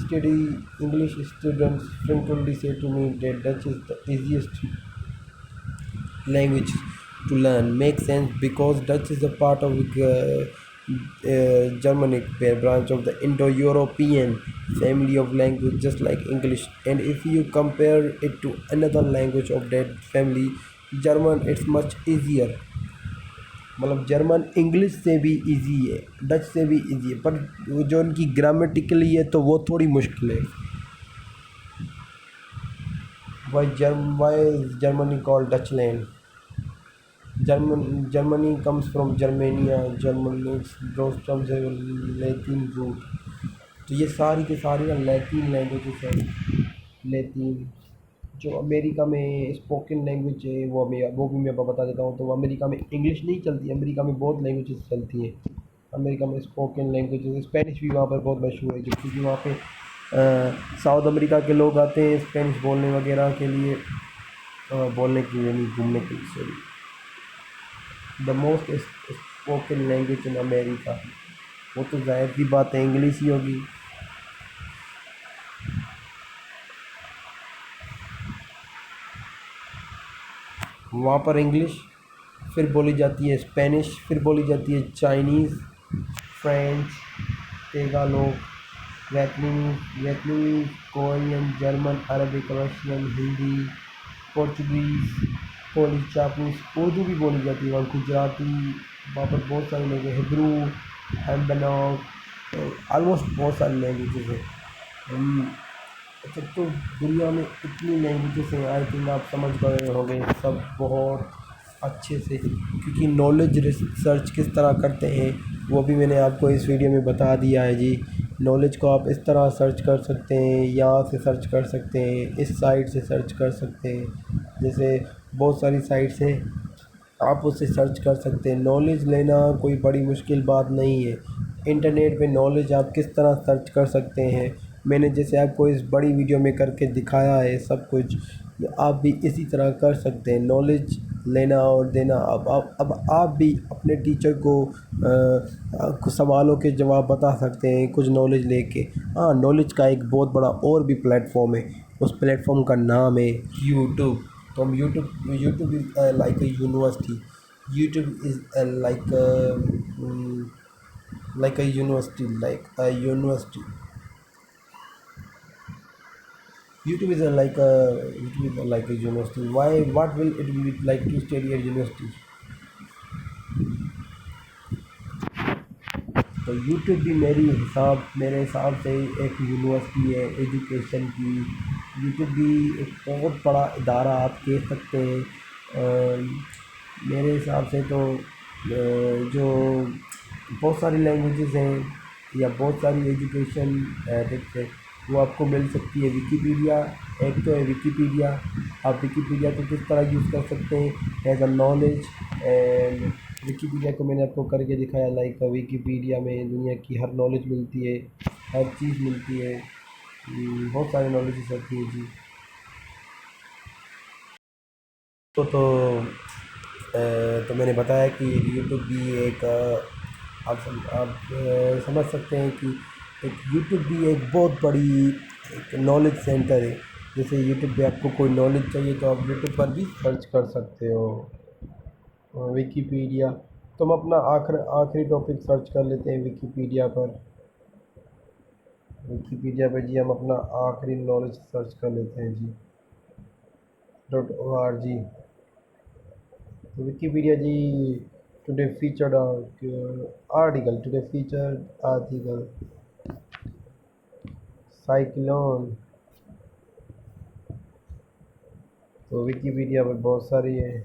students frequently say to me that Dutch is the easiest language to learn. Makes sense because Dutch is a part of Germanic branch of the Indo-European family of language, just like English. And if you compare it to another language of that family, German, it's much easier. मतलब German English से भी easy है, Dutch से भी easy है, पर वो जो उनकी ग्रामेटिकली है तो वो थोड़ी मुश्किल है. Why Germany called Dutch land? Germany comes from Germania. Germany those terms have Latin root. तो ये सारी के सारी ना लैटिन लैंग्वेजेस हैं. लैटिन जो अमेरिका में स्पोकन लैंग्वेज है वो भी मैं आपको बता देता हूँ. तो अमेरिका में इंग्लिश नहीं चलती, अमेरिका में बहुत लैंग्वेजेस चलती हैं. अमेरिका में स्पोकन लैंग्वेजेस, स्पेनिश भी वहाँ पर बहुत मशहूर है क्योंकि वहाँ पे साउथ अमेरिका के लोग आते हैं स्पेनिश बोलने वगैरह के लिए, बोलने के लिए नहीं, घूमने के लिए. Sorry. The most spoken language in America, वो तो जाहिर सी बात है इंग्लिश ही होगी। वहाँ पर इंग्लिश, फिर बोली जाती है स्पेनिश, फिर बोली जाती है Chinese, French, Tagalog, Vietnamese, Korean, German, Arabic, Russian, Hindi, Portuguese, Polish, Japanese, Urdu भी बोली जाती है वहाँ, गुजराती, वहाँ पर बहुत सारे लोग हैं, हिब्रू, हैम्बनॉग, ऑलमोस्ट बहुत सारी लैंग्वेजेस हैं। अच्छा, तो दुनिया में इतनी लैंग्वेजेस हैं, आई थिंक आप समझ गए होंगे सब बहुत अच्छे से, क्योंकि नॉलेज रिसर्च किस तरह करते हैं वो भी मैंने आपको इस वीडियो में बता दिया है जी। नॉलेज को आप इस तरह सर्च कर सकते हैं, यहाँ से सर्च कर सकते हैं, इस साइट से सर्च कर सकते हैं, जैसे बहुत सारी साइट्स हैं, आप उससे सर्च कर सकते हैं। नॉलेज लेना कोई बड़ी मुश्किल बात नहीं है। इंटरनेट पे नॉलेज आप किस तरह सर्च कर सकते हैं, मैंने जैसे आपको इस बड़ी वीडियो में करके दिखाया है सब कुछ, आप भी इसी तरह कर सकते हैं। नॉलेज लेना और देना, अब आप भी अपने टीचर को कुछ सवालों के जवाब बता सकते हैं कुछ नॉलेज लेके। हाँ, नॉलेज का एक बहुत बड़ा और भी प्लेटफॉर्म है, उस प्लेटफॉर्म का नाम है यूट्यूब। तो हम YouTube is like a university, YouTube is like a university, YouTube is like a university. Why? What will it be like to study at university? तो यूट्यूब भी मेरे हिसाब से एक यूनिवर्सिटी है एजुकेशन की। यूट्यूब भी एक बहुत बड़ा इदारा आप कह सकते हैं। मेरे हिसाब से तो जो बहुत सारी लैंग्वेजेस हैं या बहुत सारी एजुकेशन टिप्स है वो आपको मिल सकती है। विकीपीडिया एक तो है, विकीपीडिया। आप विकीपीडिया को किस तरह यूज़ कर सकते हैं as a knowledge, and Wikipedia को मैंने आपको करके दिखाया। लाइक विकीपीडिया में दुनिया की हर नॉलेज मिलती है, हर चीज़ मिलती है, बहुत सारे नॉलेजेस होती है जी। तो मैंने बताया कि यूट्यूब भी एक आप समझ सकते हैं कि एक यूट्यूब भी एक बहुत बड़ी एक नॉलेज सेंटर है। जैसे यूट्यूब पे आपको कोई नॉलेज चाहिए तो आप यूट्यूब पर भी सर्च कर सकते हो। विकीपीडिया, तो हम अपना आखिरी टॉपिक सर्च कर लेते हैं विकीपीडिया पर। विकीपीडिया पर जी हम अपना आखिरी नॉलेज सर्च कर लेते हैं जी, .org। तो विकीपीडिया जी, टुडे फीचर्ड आर्टिकल साइक्लोन। तो विकीपीडिया पर बहुत सारी है।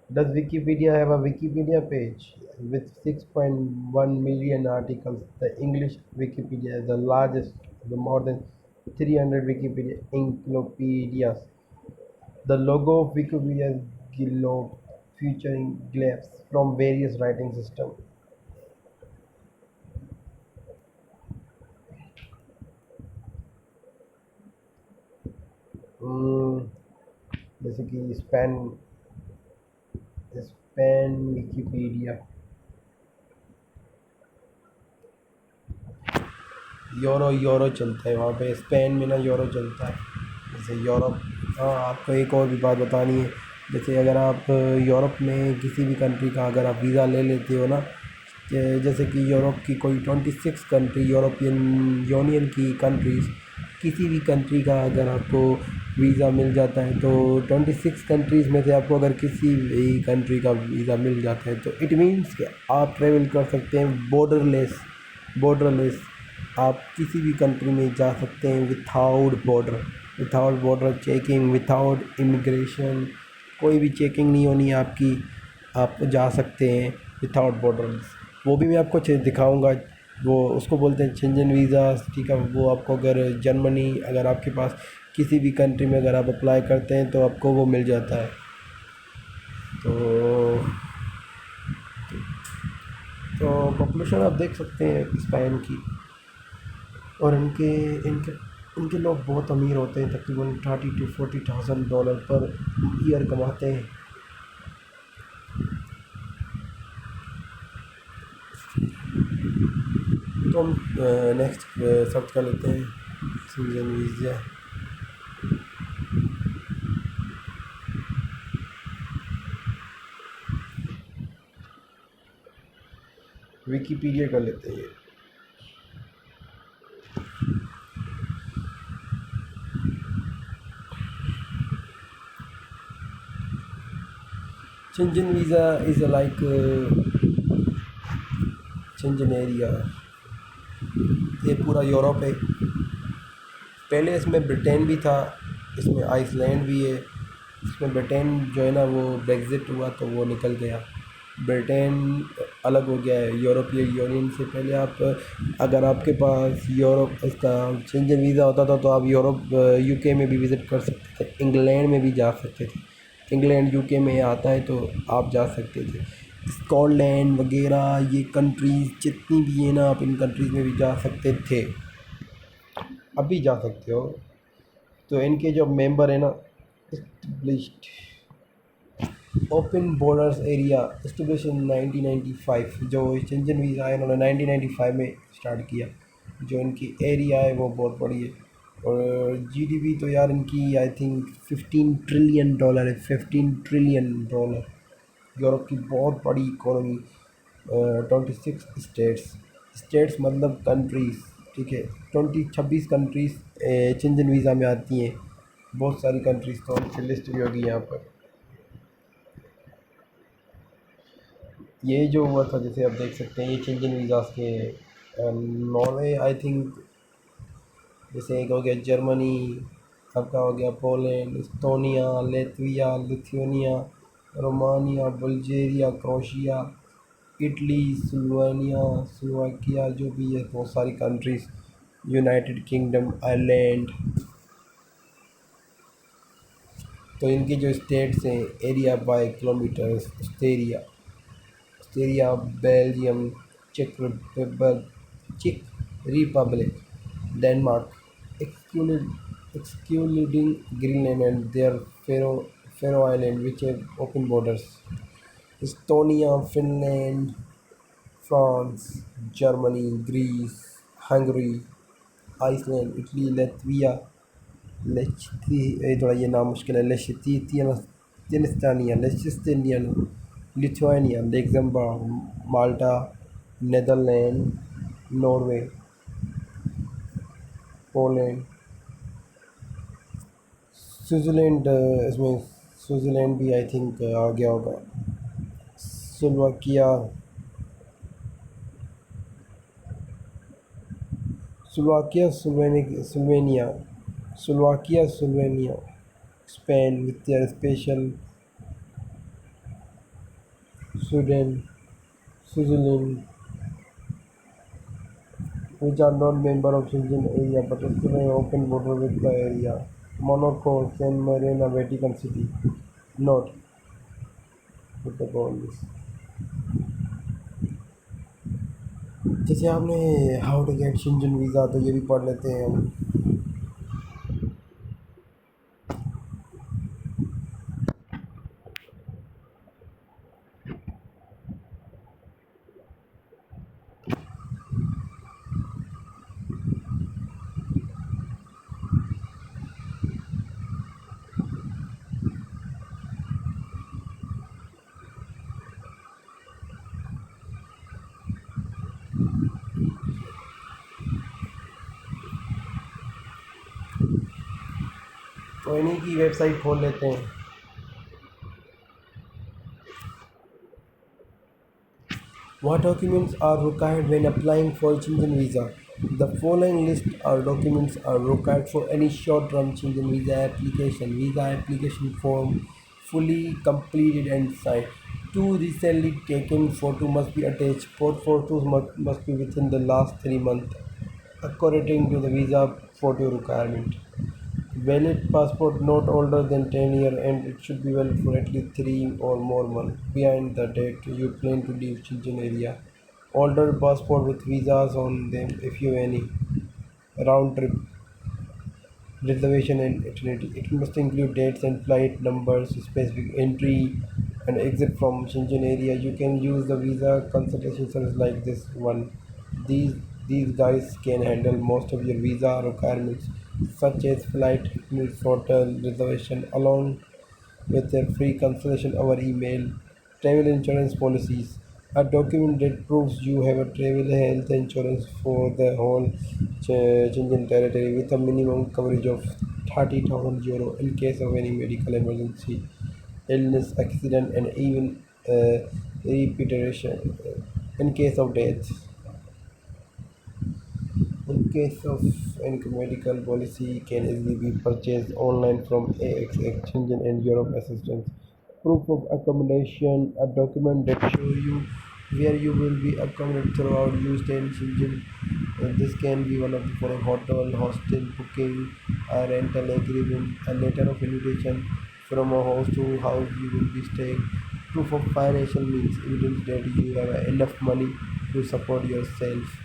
Does Wikipedia have a Wikipedia page with 6.1 million articles? The English Wikipedia is the largest, the more than 300 Wikipedia encyclopedias. The logo of Wikipedia is globe, featuring glyphs from various writing systems. जैसे कि Spain Wikipedia, euro चलता है वहाँ पे, Spain में ना euro चलता है, जैसे यूरोप। हाँ, आपको एक और भी बात बतानी है। जैसे अगर आप यूरोप में किसी भी कंट्री का अगर आप वीज़ा ले लेते हो ना, जैसे कि यूरोप की कोई 26 कंट्री, यूरोपियन यूनियन की कंट्रीज़, किसी भी कंट्री का अगर आपको वीज़ा मिल जाता है तो 26 कंट्रीज़ में से आपको अगर किसी भी कंट्री का वीज़ा मिल जाता है तो इट मीन्स कि आप ट्रेवल कर सकते हैं बॉर्डरलेस। आप किसी भी कंट्री में जा सकते हैं without border checking, without immigration, कोई भी चेकिंग नहीं होनी आपकी, आप जा सकते हैं विथाउट बॉर्डर्स। वो भी मैं आपको दिखाऊंगा, वो उसको बोलते हैं शेंजन वीज़ा, ठीक है। वो आपको अगर जर्मनी, अगर आपके पास किसी भी कंट्री में अगर आप अप्लाई करते हैं तो आपको वो मिल जाता है। तो तो पॉपुलेशन आप देख सकते हैं स्पेन की, और इनके इनके इनके लोग बहुत अमीर होते हैं, तकरीबन $30,000 to $40,000 पर ईयर कमाते हैं। तो हम नेक्स्ट सर्च कर लेते हैं शेंजन वीज़ा। विकीपीडिया कर लेते हैं। Schengen visa is like Schengen area, ये पूरा यूरोप है। पहले इसमें ब्रिटेन भी था, इसमें आइसलैंड भी है। इसमें ब्रिटेन जो है ना वो ब्रेग्ज़िट हुआ तो वो निकल गया, ब्रिटेन अलग हो गया है यूरोपीय यूनियन से। पहले आप अगर आपके पास यूरोप इसका शेंजन वीज़ा होता था तो आप यूरोप यूके में भी विज़िट कर सकते थे, इंग्लैंड में भी जा सकते थे। इंग्लैंड यूके में आता है तो आप जा सकते थे। स्कॉटलैंड वगैरह ये कंट्रीज़ जितनी भी है ना, आप इन कंट्रीज़ में भी जा सकते थे, अभी जा सकते हो। तो इनके जो मेंबर है ना, established open borders area establish in 1995, जो शेंजन वीज़ा है इन्होंने 1995 में स्टार्ट किया। जो इनकी एरिया है वो बहुत बड़ी है, और जीडीपी तो यार इनकी आई थिंक $15 ट्रिलियन है, $15 ट्रिलियन। यूरोप की बहुत बड़ी इकोनॉमी। 26 स्टेट्स, स्टेट्स मतलब कंट्रीज़, ठीक है। 26 कंट्रीज़ शेंजन वीज़ा में आती हैं, बहुत सारी कंट्रीज़, तो उनकी लिस्ट भी होगी यहाँ पर। ये जो हुआ था जैसे आप देख सकते हैं, ये शेंजन वीज़ास के नॉर्वे आई थिंक, जैसे एक हो गया जर्मनी, आपका हो गया Poland, Estonia, Latvia, Lithuania, Romania, Bulgaria, Croatia, Italy, Slovenia, Slovakia, जो भी है बहुत सारी कंट्रीज़, यूनाइटेड किंगडम, आयरलैंड। तो इनके जो स्टेट्स हैं, area by kilometers, Australia, Belgium, चेक Republic, Denmark, excluding Greenland and their Faroe Island, which have open borders, Estonia, Finland, France, Germany, Greece, Hungary, Iceland, Italy, Latvia, थोड़ा ये नाम मुश्किल है, लेस्टिनियन, लिथुआनिया, लग्जमबर्ग, माल्टा, नेदरलैंड, नॉर्वे, पोलैंड, स्विट्ज़रलैंड। इसमें Switzerland भी I think आ गया होगा, Slovakia, Slovakia, Slovenia, Slovenia, Spain with their special, Sweden, Switzerland, which are not member of Schengen area but still have open border with the area. Monaco, San Marino, Vatican City, not with the boundaries. जैसे आपने how to get Schengen visa, तो ये भी पढ़ लेते हैं हम। तो इन्हीं की वेबसाइट खोल लेते हैं। What documents are required when applying for Schengen visa? The following list of documents are required for any short-term Schengen visa application. Visa application form fully completed and signed. Two recently taken photos must be attached. Both photos must be within the last 3 months, according to the visa photo requirement. Valid passport not older than 10 years, and it should be valid for at least 3 or more months behind the date you plan to leave Schengen area. Older passport with visas on them if you have any. Round trip reservation and itinerary. It must include dates and flight numbers, specific entry and exit from Schengen area. You can use the visa consultation service like this one. These These guys can handle most of your visa requirements, such as flight, tickets, hotel reservation, along with their free consultation over email. Travel insurance policies. A document that proves you have a travel health insurance for the whole Schengen territory with a minimum coverage of 30,000 euro in case of any medical emergency, illness, accident, and even repatriation in case of death. In case of any medical policy can easily be purchased online from AX Exchange and Europe Assistance. Proof of accommodation, a document that show you where you will be accommodated throughout your stay in Shenzhen. This can be one of the following: hotel, hostel booking, a rental agreement, a letter of invitation from a host to house you will be staying. Proof of financial means, evidence that you have enough money to support yourself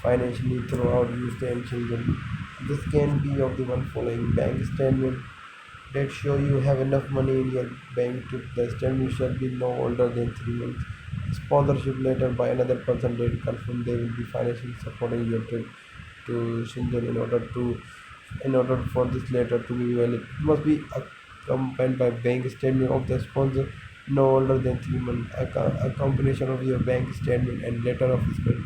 financially throughout your stay in children. This can be of the one following: bank statement that show you have enough money in your bank to the statement shall be no older than 3 months. Sponsorship letter by another person that confirm they will be financially supporting your trip to Shenzhen. In order for this letter to be valid, it must be accompanied by bank statement of the sponsor no older than 3 months. A combination of your bank statement and letter of spend.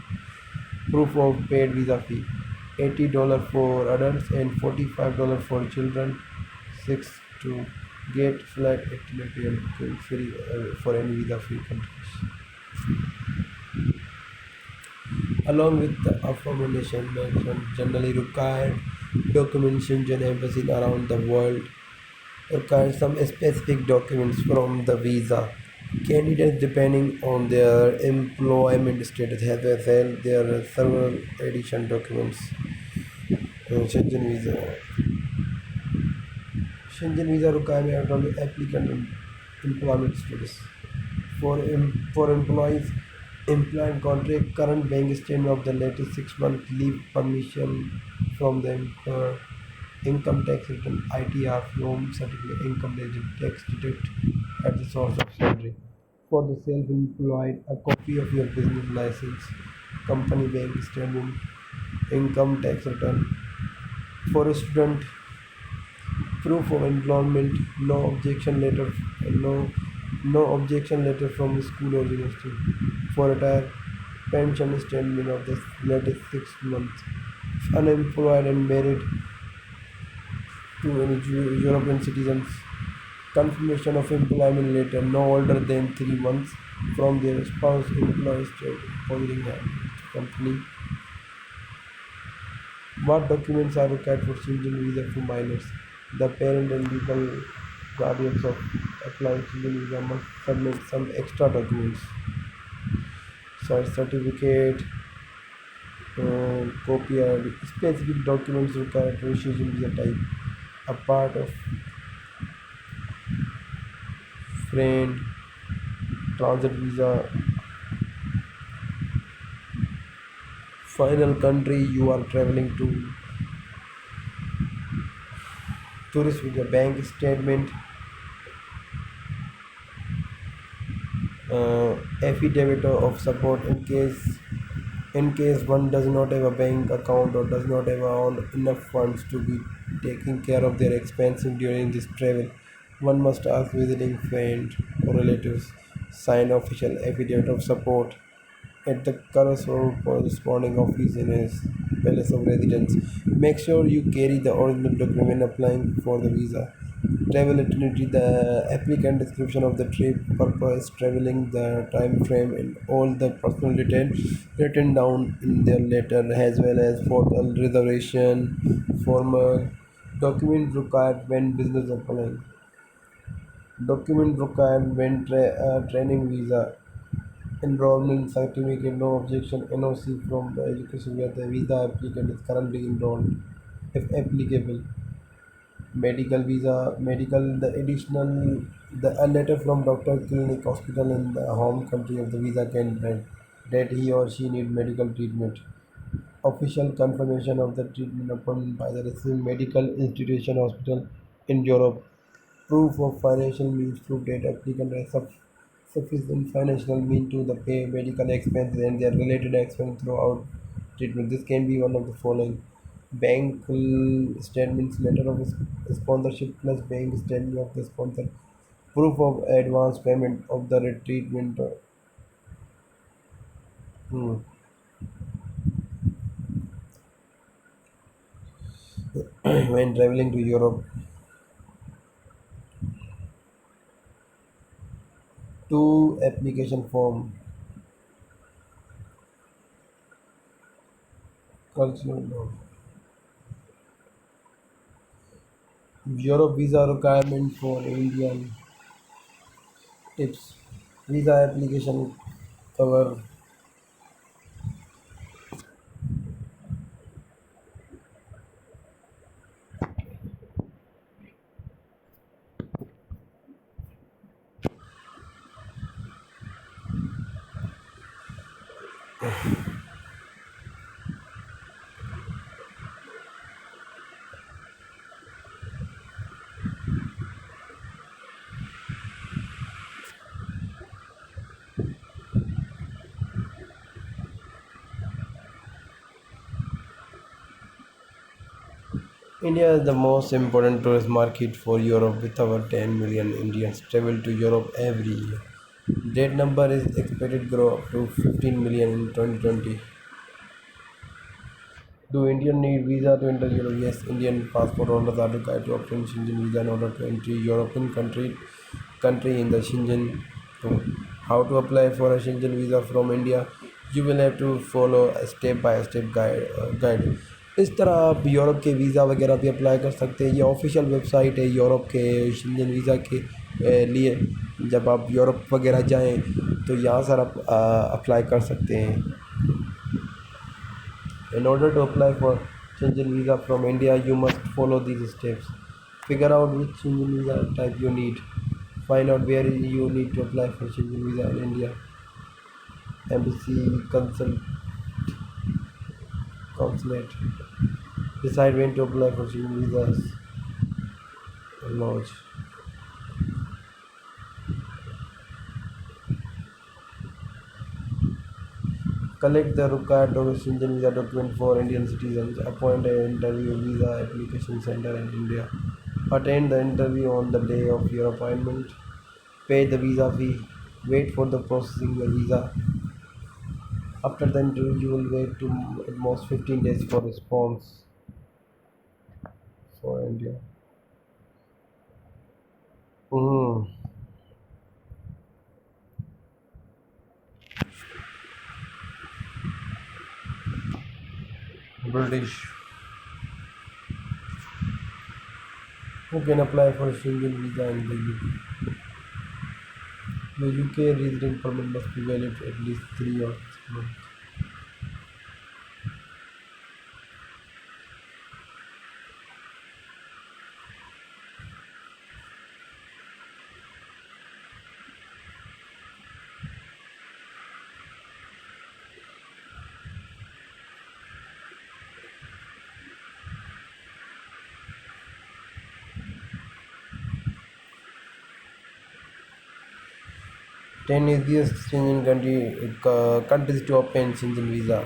Proof of paid visa fee: $80 for adults and $45 for children. 6 to get flight itinerary and booking free for any visa free countries. Along with the aforementioned generally required documentation, embassies around the world require some specific documents from the visa. Candidates, depending on their employment status, have as well their several addition documents. Schengen visa. Schengen visa requirement on the applicant employment status. For employees, employment contract, current bank statement of the latest 6 month leave permission from the employer, income tax return, ITR form, certificate, income tax deduct at the source of salary. For the self-employed, a copy of your business license, company bank statement, income tax return. For a student, proof of enrollment, no no objection letter from the school or university. For retire, pension statement of the latest 6 months. Unemployed and married to any European citizens, confirmation of employment letter no older than 3 months from their spouse, employee, state, depositing company. What documents are required for children visa for minors? The parent and legal guardians of applying children visa must submit some extra documents, such certificate, copy, or specific documents required for children visa type. A part of friend, transit visa, final country you are traveling to, tourist visa, bank statement, affidavit of support in case one does not have a bank account or does not have enough funds to be taking care of their expenses during this travel. One must ask visiting friend or relatives sign official affidavit of support at the corresponding office in his place of residence. Make sure you carry the original document when applying for the visa. Travel itinerary: the applicant description of the trip, purpose, traveling, the time frame, and all the personal details written down in their letter, as well as hotel reservation, formal document required when business applying. Document required when training visa, enrollment certificate, no objection, NOC from the education where the visa applicant is currently enrolled, if applicable. Medical visa, medical, the additional, a letter from doctor, clinic, hospital in the home country of the visa candidate that he or she need medical treatment. Official confirmation of the treatment upon by the receiving medical institution hospital in Europe. Proof of financial means, proof that applicant has sufficient financial means to the pay medical expenses and their related expenses throughout. treatment. This can be one of the following: bank statements, letter of sponsorship plus bank statement of the sponsor, proof of advance payment of the treatment. Hmm. When traveling to Europe, two application form, cultural, Europe visa requirement for Indian tips, visa application cover. India is the most important tourist market for Europe with over 10 million Indians travel to Europe every year. That number is expected to grow up to 15 million in 2020. Do Indian need visa to enter Europe? Yes, Indian passport holders are required to obtain Schengen visa in order to enter European country in the Schengen zone. How to apply for a Schengen visa from India? You will have to follow a step by step guide. इस तरह आप Europe के visa वगैरह भी apply कर सकते हैं। ये ऑफिशियल वेबसाइट है यूरोप के शेंजन वीज़ा के लिए। जब आप यूरोप वगैरह जाएं तो यहाँ सर आप अप्लाई कर सकते हैं। In order to apply for Schengen visa from India, you must follow these steps. Figure out which Schengen visa type you need. Find out where you need to apply for Schengen visa in India. Embassy, consulate. Decide when to apply for Schengen visas. Lodge. Collect the required Schengen visa document for Indian citizens. Appoint an interview visa application center in India. Attend the interview on the day of your appointment. Pay the visa fee. Wait for the processing your visa. After the interview, you will wait to at most 15 days for response for India. Mm, British. Who can apply for a Schengen visa in the UK? The UK resident permit must be valid for at least 3 or 6 months. Ten easiest countries to obtain Schengen visa.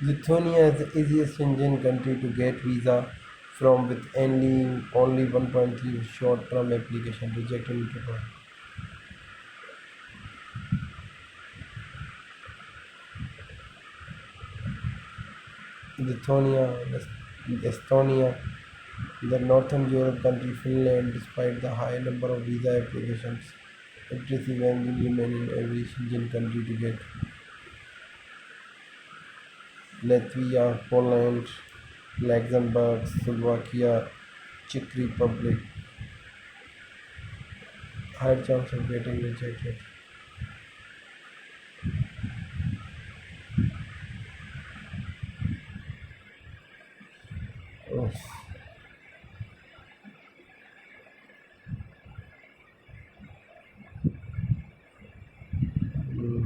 Lithuania is the easiest Schengen country to get visa from with only 1.3 short-term application rejected in Japan. Lithuania, Estonia, the Northern Europe country Finland, despite the high number of visa applications, it receives only women in every Schengen country to get. Latvia, Poland, Luxembourg, Slovakia, Czech Republic, high chance of getting rejected. Oh, hmm.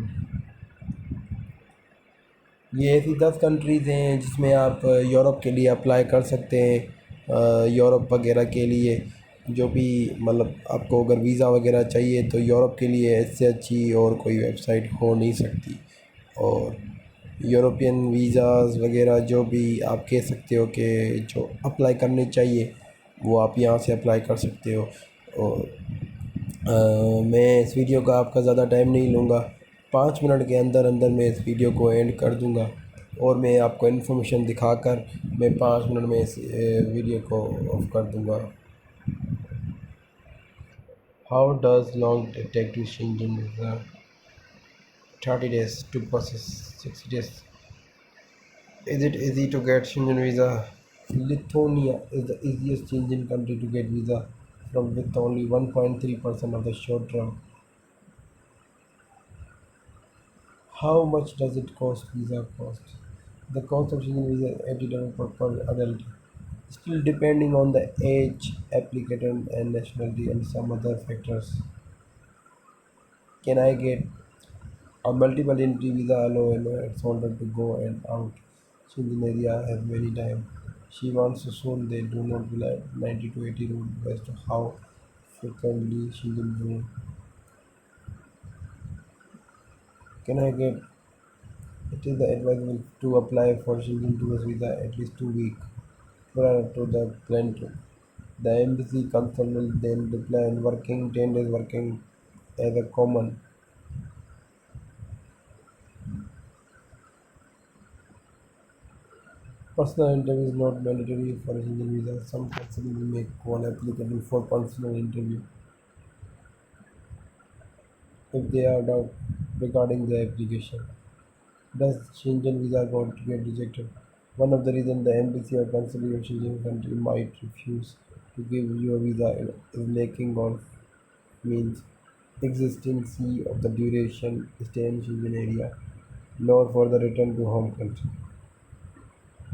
ये ऐसी 10 countries हैं जिसमें आप Europe के लिए apply कर सकते हैं। यूरोप वगैरह के लिए जो भी मतलब आपको अगर वीज़ा वगैरह चाहिए तो यूरोप के लिए इससे अच्छी और कोई वेबसाइट हो नहीं सकती। और यूरोपियन वीज़ाज़ वगैरह जो भी आप कह सकते हो कि जो अप्लाई करने चाहिए वो आप यहाँ से अप्लाई कर सकते हो। और मैं इस वीडियो का आपका ज़्यादा टाइम नहीं लूँगा, 5 मिनट के अंदर अंदर मैं इस वीडियो को एंड कर दूँगा और मैं आपको इन्फॉर्मेशन दिखाकर मैं 5 मिनट में इस वीडियो को ऑफ कर दूँगा। How does long take to Schengen visa? 30 days to process, 60 days. Is it easy to get Schengen visa? Lithuania is the easiest Schengen country to get visa from with only 1.3% of the short term. How much does it cost? Visa cost. The cost of Schengen visa is $80 per adult, still depending on the age, applicant, and nationality, and some other factors. Can I get a multiple entry visa allow its holder to go and out Schengen area has many times? She wants to soon they do not rely 90 to 80 rule as to how frequently Schengen zone. Can I get it is the advisable to apply for Schengen tourist visa at least 2 weeks prior to the planned trip. The embassy consul will then reply in working 10 days working as a common. Personal interview is not mandatory for a Schengen visa. Some consul will make one applicable for personal interview if they are doubt regarding the application. Does Schengen visa going to get rejected? One of the reasons the embassy or consulate of Schengen country might refuse to give you a visa is lacking of means existence of the duration stay in Schengen area, nor for the return to home country.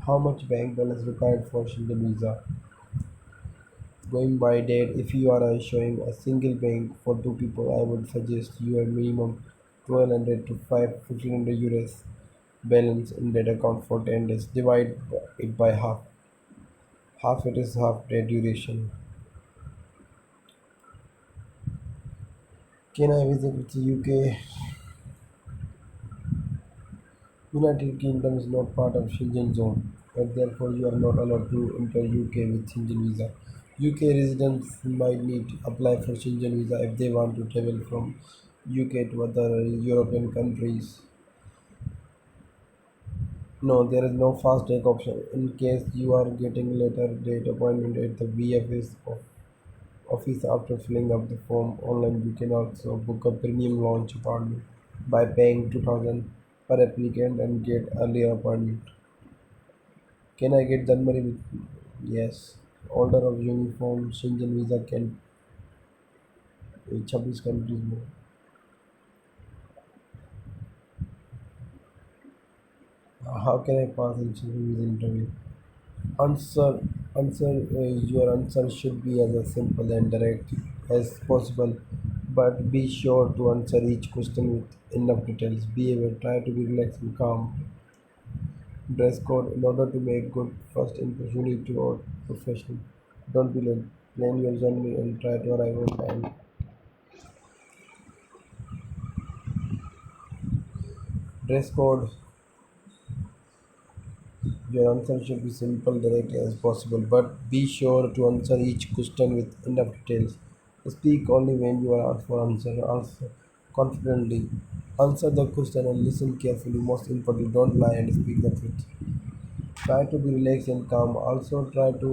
How much bank balance required for Schengen visa? Going by date, if you are showing a single bank for two people, I would suggest you have minimum 1200 to 1500 euros balance in that account for 10 days. Divide it by half. Half it is half day duration. Can I visit with the UK? United Kingdom is not part of Schengen zone, and therefore you are not allowed to enter UK with Schengen visa. UK residents might need to apply for Schengen visa if they want to travel from UK to other European countries. No, there is no fast track option. In case you are getting later date appointment at the VFS office after filling up the form online, you can also book a premium launch appointment by paying 2000 per applicant and get earlier appointment. Can I get January with yes. Order of uniform Schengen visa can 26 countries more. How can I pass in Schengen visa interview? Answer your answer should be as simple and direct as possible, but be sure to answer each question with enough details. Behavior try to be relaxed and calm. Dress code in order to make good first impression you need to act professional. Don't be late. Plan your journey and try to arrive on time. Dress code your answer should be simple, direct as possible, but be sure to answer each question with enough details. Speak only when you are asked for answer. Answer confidently. Answer the question and listen carefully. Most importantly, don't lie and speak the truth. Try to be relaxed and calm. Also, try to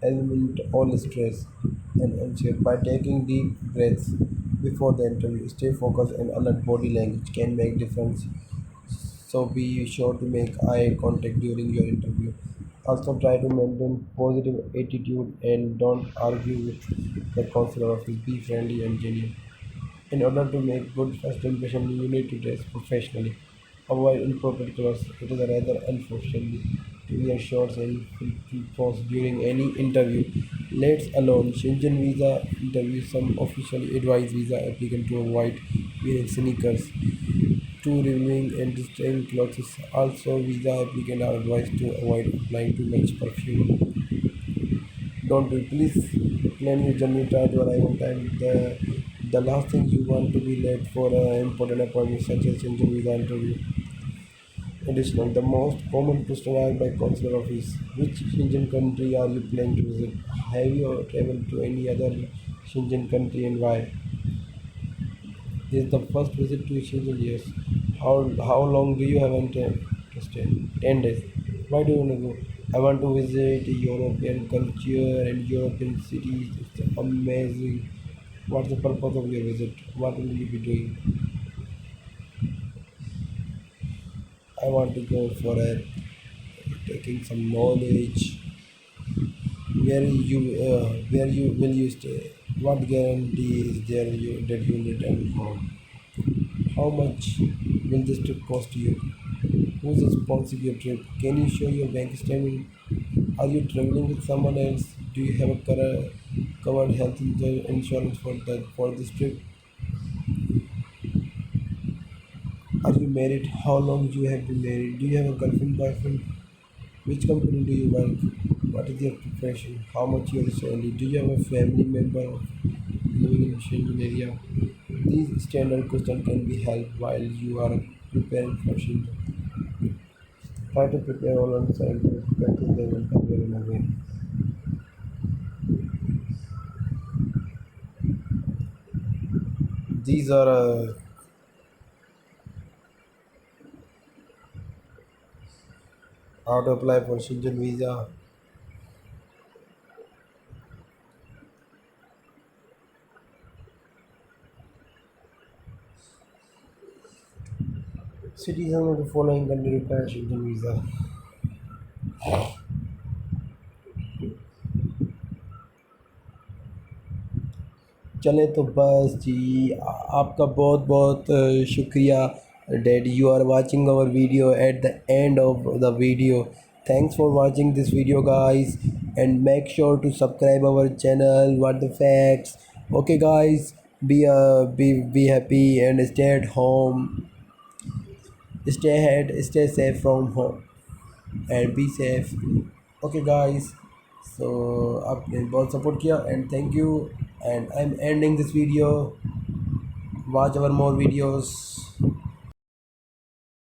eliminate all stress and anxiety by taking deep breaths before the interview. Stay focused and alert body language can make difference. So be sure to make eye contact during your interview. Also, try to maintain positive attitude and don't argue with the counselor office. Be friendly and genuine. In order to make good first impression, you need to dress professionally. Avoid inappropriate clothes. It is rather unfortunate to wear shorts and full during any interview. Let alone Schengen visa interview. Some officially advise visa applicant to avoid wearing sneakers, too revealing and distracting clothes. Also, visa applicants are advised to avoid applying too much perfume. Don't be. Please plan your journey, try to arrive on time. The last thing you want to be late for an important appointment such as Shenzhen visa interview. Additional, the most common question asked by consular office: which Shenzhen country are you planning to visit? Have you traveled to any other Shenzhen country and why? This is the first visit to Shenzhen. Yes. How long do you have intent to stay? 10 days. Why do you want to go? I want to visit European culture and European cities. It's amazing. What's the purpose of your visit? What will you be doing? I want to go for a taking some knowledge. Where you will you stay? What guarantee is there that you will return home? How much will this trip cost you? Who's responsible for your trip? Can you show your bank statement? Are you traveling with someone else? Do you have a covered health insurance for this trip? Are you married? How long you have been married? Do you have a girlfriend, boyfriend? Which company do you work? What is your profession? How much your salary? Do you have a family member living in Shenzhen area? These standard questions can be helped while you are preparing for Shenzhen. Try to prepare all answers and practice them again and again. These are how to apply for Shenzhen visa. Citizens of the following country require Shenzhen visa. चलें तो बस जी आपका बहुत बहुत शुक्रिया that you are watching our video at the end of the video. Thanks for watching this video guys, and make sure to subscribe our channel What the Facts. Okay guys, be happy and stay at home, stay ahead, stay safe from home and be safe. Okay guys, so आपने बहुत support किया and thank you, and I'm ending this video. Watch our more videos.